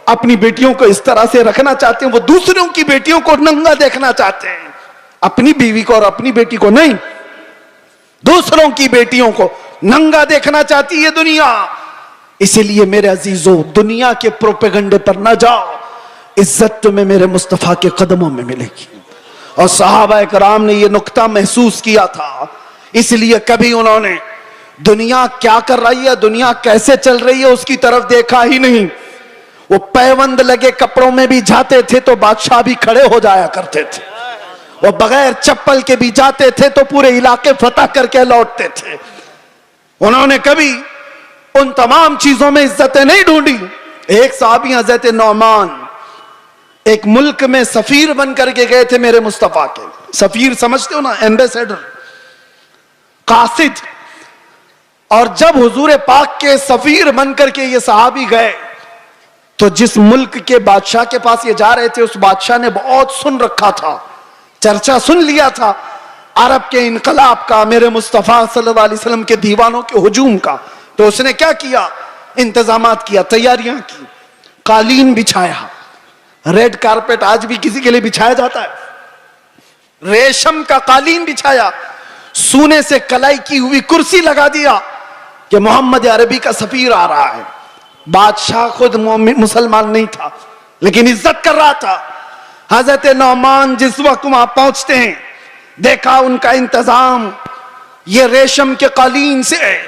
اپنی بیٹیوں کو اس طرح سے رکھنا چاہتے ہیں؟ وہ دوسروں کی بیٹیوں کو ننگا دیکھنا چاہتے ہیں، اپنی بیوی کو اور اپنی بیٹی کو نہیں. دوسروں کی بیٹیوں کو ننگا دیکھنا چاہتی ہے دنیا. اسی لیے میرے عزیزوں دنیا کے پروپیگنڈے پر نہ جاؤ. عزت تمہیں میرے مصطفیٰ کے قدموں میں ملے گی. اور صحابہ کرام نے یہ نقطہ محسوس کیا تھا، اس لیے کبھی انہوں نے دنیا کیا کر رہی ہے، دنیا کیسے چل رہی ہے اس کی طرف دیکھا ہی نہیں. وہ پیوند لگے کپڑوں میں بھی جاتے تھے تو بادشاہ بھی کھڑے ہو جایا کرتے تھے. وہ بغیر چپل کے بھی جاتے تھے تو پورے علاقے فتح کر کے لوٹتے تھے. انہوں نے کبھی ان تمام چیزوں میں عزتیں نہیں ڈھونڈی. ایک صحابی حضرت نعمان ایک ملک میں سفیر بن کر کے گئے تھے میرے مصطفیٰ کے. سفیر سمجھتے ہو نا, ایمبیسیڈر, قاصد. اور جب حضور پاک کے سفیر بن کر کے یہ صحابی گئے تو جس ملک کے بادشاہ کے پاس یہ جا رہے تھے اس بادشاہ نے بہت سن رکھا تھا, چرچا سن لیا تھا عرب کے انقلاب کا, میرے مصطفیٰ صلی اللہ علیہ وسلم کے دیوانوں کے ہجوم کا. تو اس نے کیا کیا, انتظامات کیا, تیاریاں کی, قالین بچھایا. ریڈ کارپیٹ آج بھی کسی کے لیے بچھایا جاتا ہے, ریشم کا قالین بچھایا, سونے سے کلائی کی ہوئی کرسی لگا دیا کہ محمد عربی کا سفیر آ رہا ہے. بادشاہ خود مسلمان نہیں تھا لیکن عزت کر رہا تھا. حضرت نعمان جس وقت وہاں پہنچتے ہیں دیکھا ان کا انتظام یہ ریشم کے قالین سے ہے.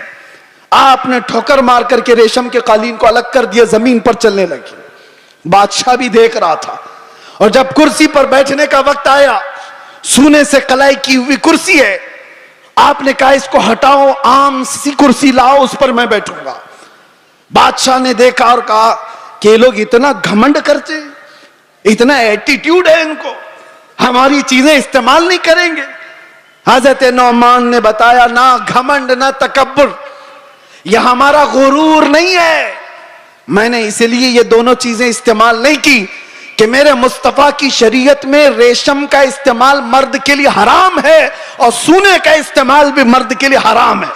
آپ نے ٹھوکر مار کر کے ریشم کے قالین کو الگ کر دیا, زمین پر چلنے لگی. بادشاہ بھی دیکھ رہا تھا. اور جب کرسی پر بیٹھنے کا وقت آیا, سونے سے کلائی کی ہوئی کرسی ہے, آپ نے کہا اس کو ہٹاؤ, عام سی کرسی لاؤ, اس پر میں بیٹھوں گا. بادشاہ نے دیکھا اور کہا کہ یہ لوگ اتنا گھمنڈ کرتے, اتنا ایٹیٹیوڈ ہے ان کو, ہماری چیزیں استعمال نہیں کریں گے. حضرت نعمان نے بتایا نہ گھمنڈ نہ تکبر, یہ ہمارا غرور نہیں ہے. میں نے اسی لیے یہ دونوں چیزیں استعمال نہیں کی کہ میرے مصطفیٰ کی شریعت میں ریشم کا استعمال مرد کے لیے حرام ہے اور سونے کا استعمال بھی مرد کے لیے حرام ہے.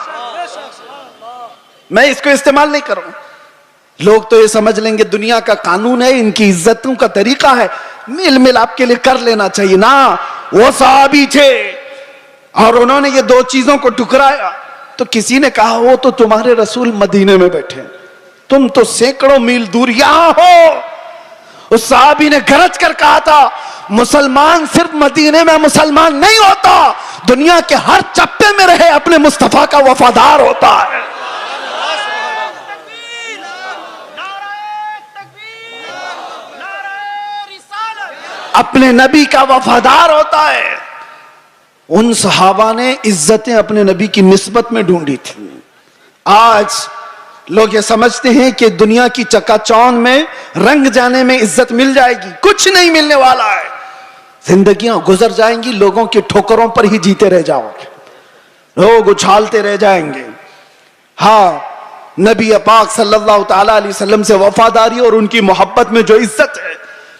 میں اس کو استعمال نہیں کروں. لوگ تو یہ سمجھ لیں گے دنیا کا قانون ہے, ان کی عزتوں کا طریقہ ہے, مل مل آپ کے لیے کر لینا چاہیے. نا, وہ صحابی تھے اور انہوں نے یہ دو چیزوں کو ٹکرایا. تو کسی نے کہا وہ تو تمہارے رسول مدینے میں بیٹھے, تم تو سینکڑوں میل دور یہاں ہو. اس صحابی نے گرج کر کہا تھا مسلمان صرف مدینے میں مسلمان نہیں ہوتا, دنیا کے ہر چپے میں رہے اپنے مصطفیٰ کا وفادار ہوتا ہے. اپنے نبی کا وفادار ہوتا ہے. ان صحابہ نے عزتیں اپنے نبی کی نسبت میں ڈھونڈی تھی. آج لوگ یہ سمجھتے ہیں کہ دنیا کی چکا چوند میں رنگ جانے میں عزت مل جائے گی. کچھ نہیں ملنے والا ہے. زندگیاں گزر جائیں گی, لوگوں کی ٹھوکروں پر ہی جیتے رہ جاؤ گے, لوگ اچھالتے رہ جائیں گے. ہاں, نبی پاک صلی اللہ تعالی علیہ وسلم سے وفاداری اور ان کی محبت میں جو عزت ہے,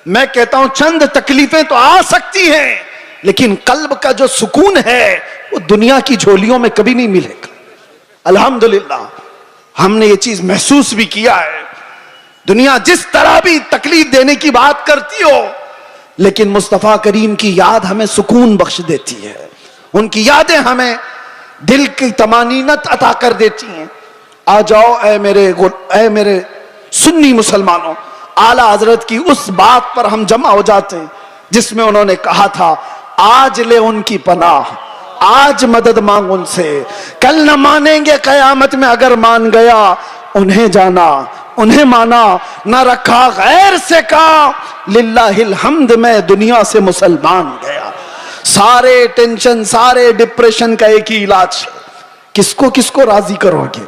میں کہتا ہوں چند تکلیفیں تو آ سکتی ہیں لیکن قلب کا جو سکون ہے وہ دنیا کی جھولیوں میں کبھی نہیں ملے گا. الحمدللہ ہم نے یہ چیز محسوس بھی کیا ہے. دنیا جس طرح بھی تکلیف دینے کی بات کرتی ہو لیکن مصطفیٰ کریم کی یاد ہمیں سکون بخش دیتی ہے. ان کی یادیں ہمیں دل کی طمانینت عطا کر دیتی ہیں. آ جاؤ اے میرے سنی مسلمانوں, اعلیٰ حضرت کی اس بات پر ہم جمع ہو جاتے ہیں جس میں انہوں نے کہا تھا آج لے ان کی پناہ, آج مدد مانگ ان سے, کل نہ مانیں گے قیامت میں اگر مان گیا. انہیں جانا انہیں مانا, نہ رکھا غیر سے کام, للہ الحمد میں دنیا سے مسلمان گیا. سارے ٹینشن سارے ڈپریشن کا ایک ہی علاج, کس کو راضی کرو گے.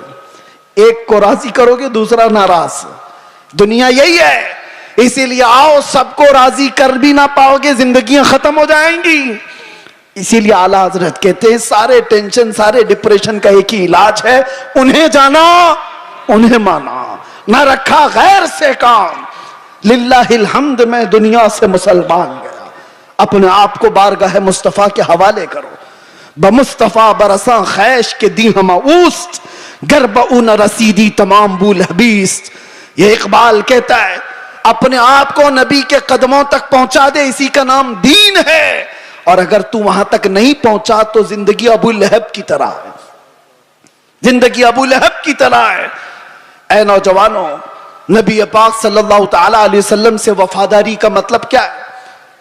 ایک کو راضی کرو گے دوسرا ناراض. دنیا یہی ہے. اسی لیے آؤ, سب کو راضی کر بھی نہ پاؤ گے, زندگیاں ختم ہو جائیں گی. اسی لیے اعلیٰ حضرت کہتے ہیں سارے ٹینشن سارے ڈپریشن کا ایک ہی علاج ہے, انہیں جانا انہیں مانا, نہ رکھا غیر سے کام, للہ الحمد میں دنیا سے مسلمان گیا. اپنے آپ کو بارگاہ مصطفیٰ کے حوالے کرو. بمصطفیٰ برساں خیش کے دی ہم اوست, گرب اون رسیدی تمام بول حبیس. یہ اقبال کہتا ہے اپنے آپ کو نبی کے قدموں تک پہنچا دے, اسی کا نام دین ہے. اور اگر تو وہاں تک نہیں پہنچا تو زندگی ابو لہب کی طرح ہے, زندگی ابو لہب کی طرح ہے. اے نوجوانوں, نبی پاک صلی اللہ تعالی علیہ وسلم سے وفاداری کا مطلب کیا ہے؟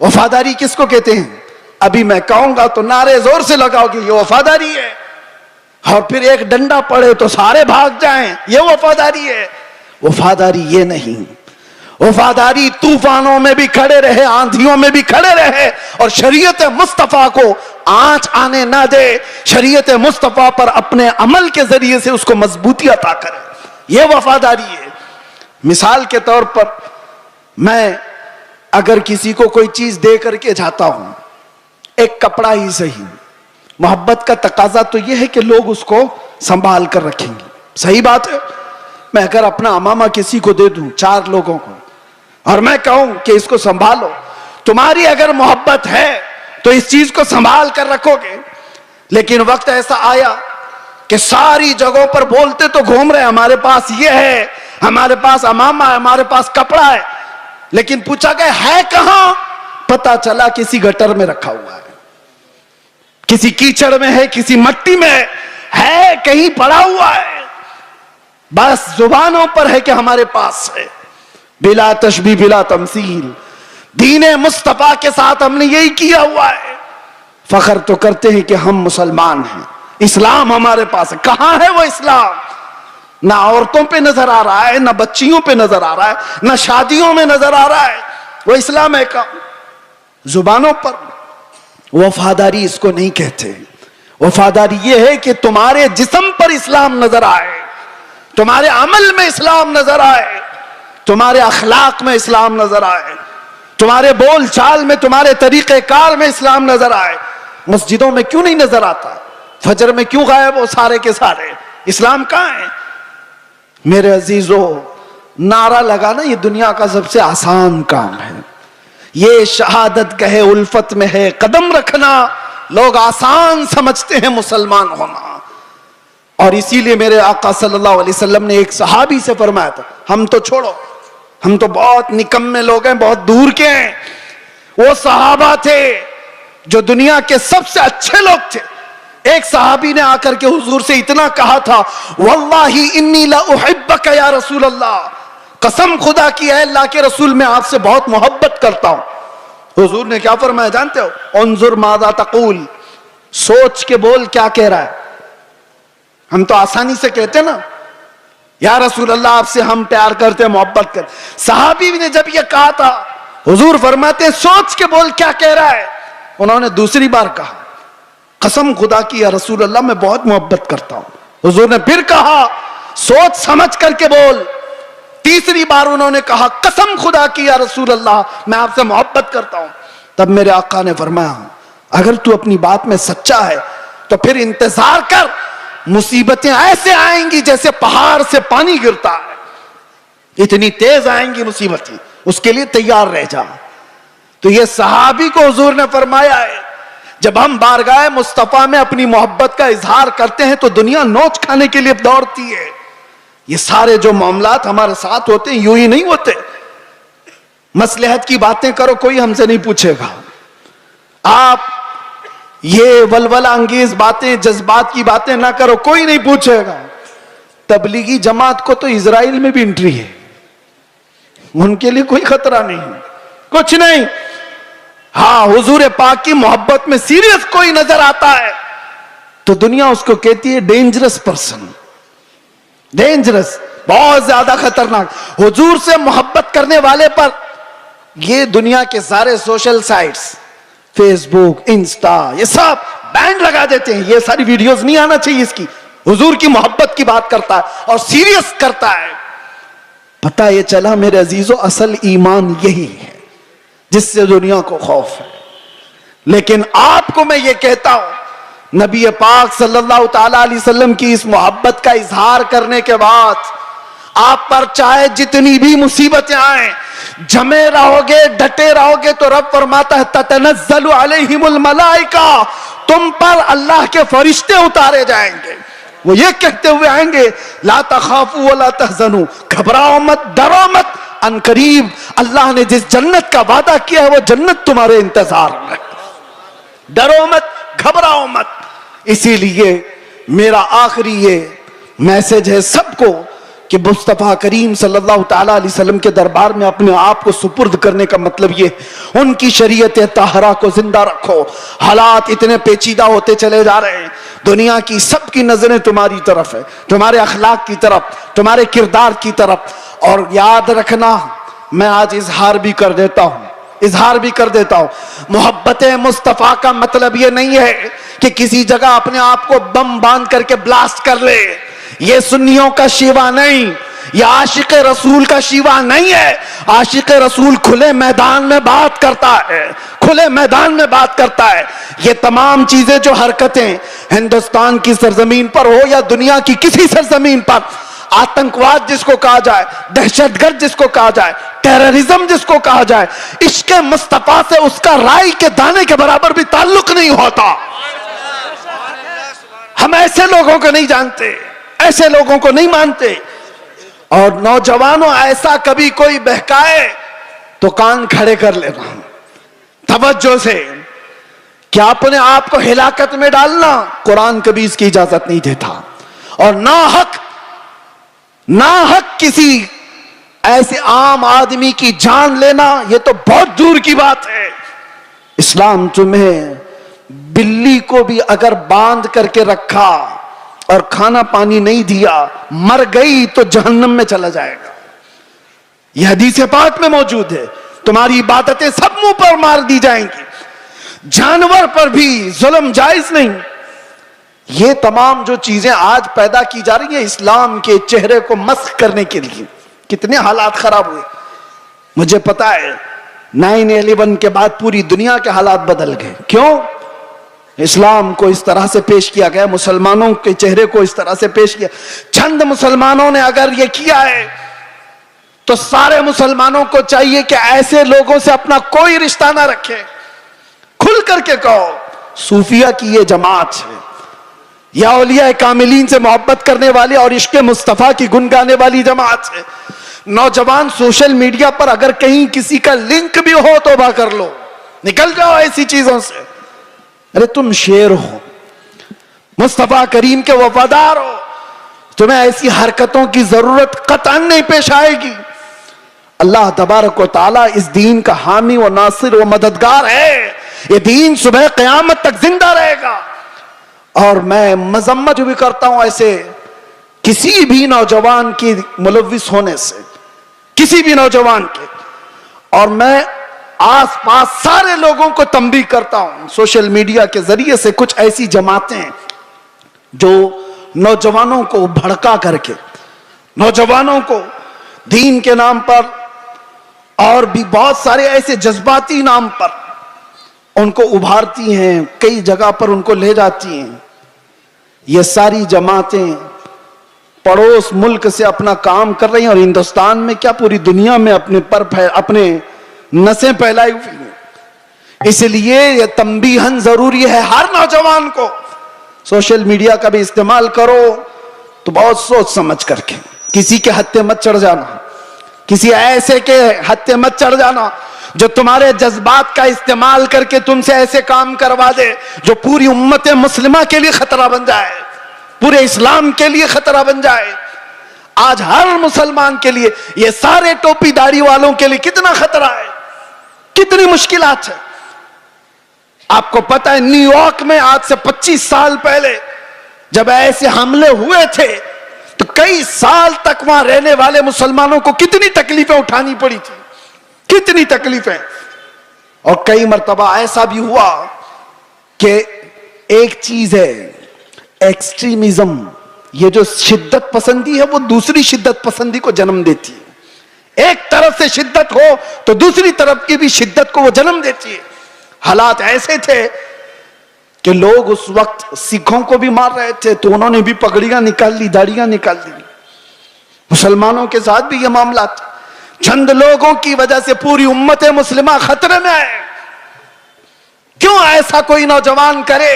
وفاداری کس کو کہتے ہیں؟ ابھی میں کہوں گا تو نعرے زور سے لگاؤ گے یہ وفاداری ہے, اور پھر ایک ڈنڈا پڑے تو سارے بھاگ جائیں یہ وفاداری ہے. وفاداری یہ نہیں. وفاداری طوفانوں میں بھی کھڑے رہے, آندھیوں میں بھی کھڑے رہے, اور شریعت مصطفیٰ کو آنچ آنے نہ دے، شریعت مصطفیٰ پر اپنے عمل کے ذریعے سے اس کو مضبوطی عطا کرے، یہ وفاداری ہے۔ مثال کے طور پر میں اگر کسی کو کوئی چیز دے کر کے جاتا ہوں، ایک کپڑا ہی صحیح، محبت کا تقاضا تو یہ ہے کہ لوگ اس کو سنبھال کر رکھیں گے، صحیح بات ہے۔ میں اگر اپنا امامہ کسی کو دے دوں، 4 لوگوں کو، اور میں کہوں کہ اس کو سنبھالو، تمہاری اگر محبت ہے تو اس چیز کو سنبھال کر رکھو گے۔ لیکن وقت ایسا آیا کہ ساری جگہوں پر بولتے تو گھوم رہے، ہمارے پاس یہ ہے، ہمارے پاس امامہ ہے، ہمارے پاس کپڑا ہے، لیکن پوچھا گیا ہے کہاں؟ پتا چلا کسی گٹر میں رکھا ہوا ہے، کسی کیچڑ میں ہے، کسی مٹی میں ہے، کہیں پڑا ہوا ہے۔ بس زبانوں پر ہے کہ ہمارے پاس ہے، بلا تشبیہ بلا تمثیل۔ دین مصطفیٰ کے ساتھ ہم نے یہی کیا ہوا ہے، فخر تو کرتے ہیں کہ ہم مسلمان ہیں، اسلام ہمارے پاس ہے۔ کہاں ہے وہ اسلام؟ نہ عورتوں پہ نظر آ رہا ہے، نہ بچیوں پہ نظر آ رہا ہے، نہ شادیوں میں نظر آ رہا ہے، وہ اسلام ہے کہاں؟ زبانوں پر۔ وفاداری اس کو نہیں کہتے، وفاداری یہ ہے کہ تمہارے جسم پر اسلام نظر آئے، تمہارے عمل میں اسلام نظر آئے، تمہارے اخلاق میں اسلام نظر آئے، تمہارے بول چال میں، تمہارے طریقہ کار میں اسلام نظر آئے۔ مسجدوں میں کیوں نہیں نظر آتا؟ فجر میں کیوں غائب ہو سارے کے سارے؟ اسلام کہاں ہے؟ میرے عزیزو، نعرہ لگانا یہ دنیا کا سب سے آسان کام ہے، یہ شہادت گہے الفت میں ہے قدم رکھنا، لوگ آسان سمجھتے ہیں مسلمان ہونا۔ اور اسی لیے میرے آقا صلی اللہ علیہ وسلم نے ایک صحابی سے فرمایا تھا، ہم تو چھوڑو، ہم تو بہت نکمے لوگ ہیں، بہت دور کے ہیں، وہ صحابہ تھے جو دنیا کے سب سے اچھے لوگ تھے۔ ایک صحابی نے آ کر کے حضور سے اتنا کہا تھا، واللہ انی لا احبک یا رسول اللہ، قسم خدا کی ہے اللہ کے رسول میں آپ سے بہت محبت کرتا ہوں۔ حضور نے کیا فرمایا جانتے ہو؟ انظر ماذا تقول، سوچ کے بول کیا کہہ رہا ہے۔ ہم تو آسانی سے کہتے نا یا رسول اللہ آپ سے ہم پیار کرتے ہیں، محبت کرتے۔ صحابی نے جب یہ کہا تھا، حضور فرماتے ہیں سوچ کے بول کیا کہہ رہا ہے۔ انہوں نے دوسری بار کہا، قسم خدا کی یا رسول اللہ میں بہت محبت کرتا ہوں۔ حضور نے پھر کہا سوچ سمجھ کر کے بول۔ تیسری بار انہوں نے کہا قسم خدا کی یا رسول اللہ میں آپ سے محبت کرتا ہوں۔ تب میرے آقا نے فرمایا اگر تو اپنی بات میں سچا ہے تو پھر انتظار کر، مصیبتیں ایسے آئیں گی جیسے پہاڑ سے پانی گرتا ہے، اتنی تیز آئیں گی مصیبتیں، اس کے لیے تیار رہ جا۔ تو یہ صحابی کو حضور نے فرمایا ہے جب ہم بارگاہ مصطفیٰ میں اپنی محبت کا اظہار کرتے ہیں تو دنیا نوچ کھانے کے لیے دوڑتی ہے۔ یہ سارے جو معاملات ہمارے ساتھ ہوتے ہیں یوں ہی نہیں ہوتے۔ مصلحت کی باتیں کرو، کوئی ہم سے نہیں پوچھے گا۔ آپ یہ ولولہ انگیز باتیں، جذبات کی باتیں نہ کرو، کوئی نہیں پوچھے گا۔ تبلیغی جماعت کو تو اسرائیل میں بھی انٹری ہے، ان کے لیے کوئی خطرہ نہیں، کچھ نہیں۔ ہاں حضور پاک کی محبت میں سیریس کوئی نظر آتا ہے تو دنیا اس کو کہتی ہے ڈینجرس پرسن، ڈینجرس، بہت زیادہ خطرناک۔ حضور سے محبت کرنے والے پر یہ دنیا کے سارے سوشل سائٹس، فیس بک، انسٹا، یہ سب بینڈ لگا دیتے ہیں، یہ ساری ویڈیوز نہیں آنا چاہیے اس کی۔ حضور کی محبت کی بات کرتا ہے اور سیریس کرتا ہے۔ پتہ یہ چلا میرے عزیزو اصل ایمان یہی ہے جس سے دنیا کو خوف ہے۔ لیکن آپ کو میں یہ کہتا ہوں نبی پاک صلی اللہ تعالی علیہ وسلم کی اس محبت کا اظہار کرنے کے بعد آپ پر چاہے جتنی بھی مصیبتیں آئیں، جمے رہو گے، ڈٹے رہو گے تو رب فرماتا ہے تتنزل علیہم الملائکہ، تم پر اللہ کے فرشتے اتارے جائیں گے، وہ یہ کہتے ہوئے آئیں گے لا تخافوا ولا تحزنوا، گھبراؤ مت، ڈرو مت، ان قریب اللہ نے جس جنت کا وعدہ کیا ہے وہ جنت تمہارے انتظار میں، ڈرو مت، گھبراؤ مت۔ اسی لیے میرا آخری یہ میسج ہے سب کو کہ مصطفیٰ کریم صلی اللہ تعالیٰ علیہ وسلم کے دربار میں اپنے آپ کو سپرد کرنے کا مطلب یہ ان کی شریعت طاہرہ کو زندہ رکھو۔ حالات اتنے پیچیدہ ہوتے چلے جا رہے ہیں، دنیا کی سب کی نظریں تمہاری طرف ہے، تمہارے اخلاق کی طرف، تمہارے کردار کی طرف۔ اور یاد رکھنا، میں آج اظہار بھی کر دیتا ہوں، اظہار بھی کر دیتا ہوں. محبت مصطفیٰ کا مطلب یہ نہیں ہے کہ کسی جگہ اپنے آپ کو بم باندھ کر کے بلاسٹ کر لے. یہ سنیوں کا شیوا نہیں, یہ عاشق رسول کا شیوا نہیں ہے. عاشق رسول کھلے میدان میں بات کرتا ہے, کھلے میدان میں بات کرتا ہے. یہ تمام چیزیں جو حرکتیں ہندوستان کی سرزمین پر ہو یا دنیا کی کسی سرزمین پر, آتنکواد جس کو کہا جائے, دہشت گرد جس کو کہا جائے, ٹیررزم جس کو کہا جائے, عشق مصطفیٰ سے اس کا رائی کے دانے کے برابر بھی تعلق نہیں ہوتا. ہم ایسے لوگوں کو نہیں جانتے, ایسے لوگوں کو نہیں مانتے. اور نوجوانوں, ایسا کبھی کوئی بہکائے تو کان کھڑے کر لینا توجہ سے, کہ اپنے آپ کو ہلاکت میں ڈالنا قرآن کبھی اس کی اجازت نہیں دیتا. اور ناحق کسی ایسے عام آدمی کی جان لینا یہ تو بہت دور کی بات ہے. اسلام تمہیں بلی کو بھی اگر باندھ کر کے رکھا اور کھانا پانی نہیں دیا, مر گئی تو جہنم میں چلا جائے گا. یہ حدیث پاک میں موجود ہے. تمہاری عبادتیں سب منہ پر مار دی جائیں گی, جانور پر بھی ظلم جائز نہیں. یہ تمام جو چیزیں آج پیدا کی جا رہی ہیں اسلام کے چہرے کو مسخ کرنے کے لیے, کتنے حالات خراب ہوئے. مجھے پتا ہے 9/11 کے بعد پوری دنیا کے حالات بدل گئے. کیوں؟ اسلام کو اس طرح سے پیش کیا گیا, مسلمانوں کے چہرے کو اس طرح سے پیش کیا. چند مسلمانوں نے اگر یہ کیا ہے تو سارے مسلمانوں کو چاہیے کہ ایسے لوگوں سے اپنا کوئی رشتہ نہ رکھے. کھل کر کے کہو, صوفیہ کی یہ جماعت ہے, یا اولیاء کاملین سے محبت کرنے والے اور عشق مصطفیٰ کی گنگانے والی جماعت ہے. نوجوان سوشل میڈیا پر اگر کہیں کسی کا لنک بھی ہو توبہ کر لو, نکل جاؤ ایسی چیزوں سے. ارے تم شیر ہو, مصطفیٰ کریم کے وفادار ہو, تمہیں ایسی حرکتوں کی ضرورت قطعاً نہیں پیش آئے گی. اللہ تبارک و تعالیٰ اس دین کا حامی و ناصر و مددگار ہے. یہ دین صبح قیامت تک زندہ رہے گا. اور میں مذمت بھی کرتا ہوں ایسے کسی بھی نوجوان کی ملوث ہونے سے, کسی بھی نوجوان کے. اور میں آس پاس سارے لوگوں کو تنبیہ کرتا ہوں, سوشل میڈیا کے ذریعے سے کچھ ایسی جماعتیں جو نوجوانوں کو بھڑکا کر کے, نوجوانوں کو دین کے نام پر اور بھی بہت سارے ایسے جذباتی نام پر ان کو ابھارتی ہیں, کئی جگہ پر ان کو لے جاتی ہیں. یہ ساری جماعتیں پڑوس ملک سے اپنا کام کر رہی ہیں, اور ہندوستان میں کیا پوری دنیا میں اپنے نسیں پھیلائی ہوئی ہیں. اس لیے یہ تنبیہاً ضروری ہے ہر نوجوان کو, سوشل میڈیا کا بھی استعمال کرو تو بہت سوچ سمجھ کر کے. کسی کے ہتھے مت چڑھ جانا, کسی ایسے کے ہتھے مت چڑھ جانا جو تمہارے جذبات کا استعمال کر کے تم سے ایسے کام کروا دے جو پوری امت مسلمہ کے لیے خطرہ بن جائے, پورے اسلام کے لیے خطرہ بن جائے. آج ہر مسلمان کے لیے, یہ سارے ٹوپی داڑھی والوں کے لیے کتنا خطرہ ہے, کتنی مشکلات ہے. آپ کو پتا ہے نیو یارک میں آج سے 25 سال پہلے جب ایسے حملے ہوئے تھے تو کئی سال تک وہاں رہنے والے مسلمانوں کو کتنی تکلیفیں اٹھانی پڑی تھی, کتنی تکلیفیں. اور کئی مرتبہ ایسا بھی ہوا کہ ایک چیز ہے ایکسٹریمزم, یہ جو شدت پسندی ہے وہ دوسری شدت پسندی کو جنم دیتی ہے. ایک طرف سے شدت ہو تو دوسری طرف کی بھی شدت کو وہ جنم دیتی ہے. حالات ایسے تھے کہ لوگ اس وقت سکھوں کو بھی مار رہے تھے تو انہوں نے بھی پگڑیاں نکال لی, داڑیاں نکال لی. مسلمانوں کے ساتھ بھی یہ معاملات, چند لوگوں کی وجہ سے پوری امت مسلمہ خطرے میں ہے. کیوں ایسا کوئی نوجوان کرے؟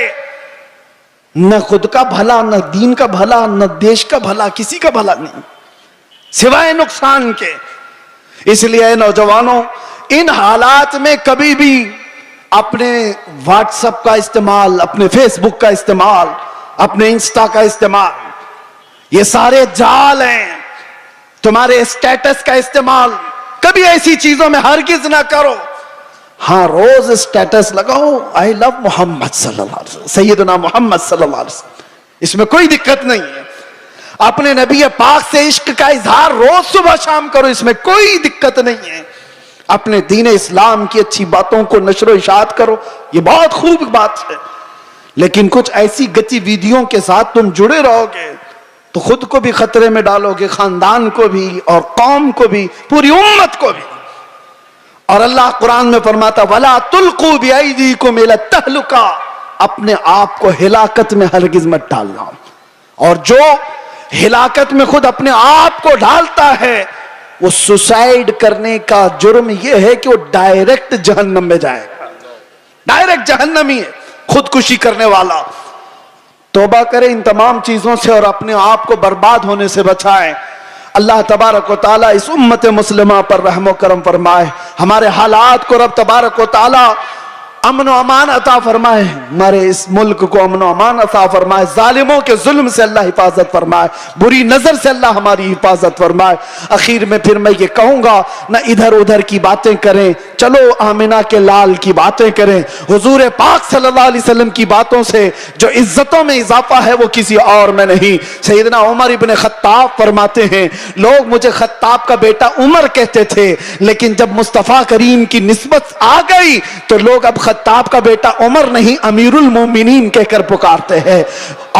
نہ خود کا بھلا, نہ دین کا بھلا, نہ دیش کا بھلا, کسی کا بھلا نہیں سوائے نقصان کے. اس لیے اے نوجوانوں, ان حالات میں کبھی بھی اپنے واٹس ایپ کا استعمال, اپنے فیس بک کا استعمال, اپنے انسٹا کا استعمال, یہ سارے جال ہیں. تمہارے اسٹیٹس کا استعمال کبھی ایسی چیزوں میں ہرگز نہ کرو. ہاں روز اسٹیٹس لگاؤ آئی لو محمد صلی اللہ علیہ وسلم, سیدنا محمد صلی اللہ علیہ وسلم, اس میں کوئی دقت نہیں ہے. اپنے نبی پاک سے عشق کا اظہار روز صبح شام کرو, اس میں کوئی دقت نہیں ہے. اپنے دین اسلام کی اچھی باتوں کو نشر و اشاعت کرو، یہ بہت خوب بات ہے، لیکن کچھ ایسی گتی ویدیوں کے ساتھ تم جڑے رہو گے تو خود کو بھی خطرے میں ڈالو گے، خاندان کو بھی اور قوم کو بھی، پوری امت کو بھی۔ اور اللہ قرآن میں فرماتا وَلَا تُلْقُوا بِأَيْدِيكُمْ إِلَى التَّهْلُكَةِ، اپنے آپ کو ہلاکت میں ہرگز مت ڈالنا۔ اور جو ہلاکت میں خود اپنے آپ کو ڈالتا ہے وہ سوسائیڈ کرنے کا جرم یہ ہے کہ وہ ڈائریکٹ جہنم میں جائے گا، ڈائریکٹ جہنمی ہے خودکشی کرنے والا۔ توبہ کریں ان تمام چیزوں سے اور اپنے آپ کو برباد ہونے سے بچائیں۔ اللہ تبارک و تعالیٰ اس امت مسلمہ پر رحم و کرم فرمائے، ہمارے حالات کو رب تبارک و تعالیٰ امن و امان عطا فرمائے، ہمارے اس ملک کو امن و امان عطا فرمائے، ظالموں کے ظلم سے اللہ حفاظت فرمائے، بری نظر سے اللہ ہماری حفاظت فرمائے۔ اخیر میں پھر میں یہ کہوں گا، نہ ادھر ادھر کی باتیں کریں، چلو آمنہ کے لال کی باتیں کریں، حضور پاک صلی اللہ علیہ وسلم کی باتوں سے جو عزتوں میں اضافہ ہے وہ کسی اور میں نہیں۔ سیدنا عمر ابن خطاب فرماتے ہیں لوگ مجھے خطاب کا بیٹا عمر کہتے تھے، لیکن جب مصطفیٰ کریم کی نسبت آ گئی تو لوگ اب خطاب کا بیٹا عمر نہیں امیر المومنین کہہ کر پکارتے ہیں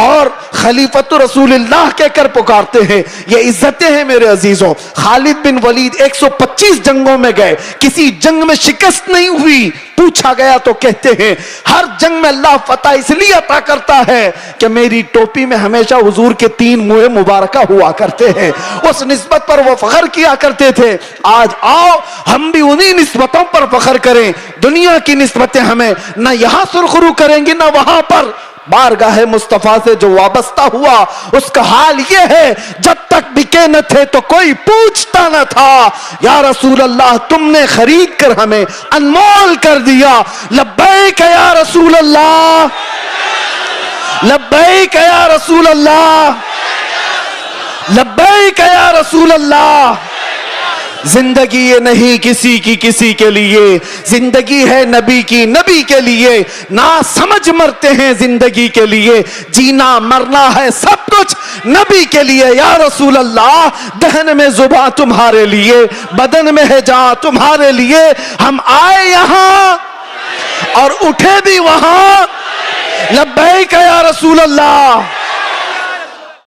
اور خلیفۃ رسول اللہ کہہ کر پکارتے ہیں۔ یہ عزتیں ہیں میرے عزیزوں۔ خالد بن ولید 125 جنگوں میں گئے، کسی جنگ میں شکست نہیں ہوئی، پوچھا گیا تو کہتے ہیں ہر جنگ میں اللہ فتح اس لیے عطا کرتا ہے کہ میری ٹوپی میں ہمیشہ حضور کے 3 منہ مبارکہ ہوا کرتے ہیں، اس نسبت پر وہ فخر کیا کرتے تھے۔ آج آؤ ہم بھی انہی نسبتوں پر فخر کریں۔ دنیا کی نسبتیں ہمیں نہ یہاں سرخرو کریں گی نہ وہاں پر۔ بارگاہ مصطفیٰ سے جو وابستہ ہوا اس کا حال یہ ہے جب تک بکے نہ تھے تو کوئی پوچھتا نہ تھا، یا رسول اللہ تم نے خرید کر ہمیں انمول کر دیا، لبیک یا رسول اللہ، لبیک یا رسول اللہ، لبیک یا رسول اللہ۔ زندگی یہ نہیں کسی کی کسی کے لیے، زندگی ہے نبی کی نبی کے لیے، نہ سمجھ مرتے ہیں زندگی کے لیے، جینا مرنا ہے سب کچھ نبی کے لیے۔ یا رسول اللہ دہن میں زباں تمہارے لیے، بدن میں ہے جان تمہارے لیے، ہم آئے یہاں اور اٹھے بھی وہاں، لبیک یا رسول اللہ۔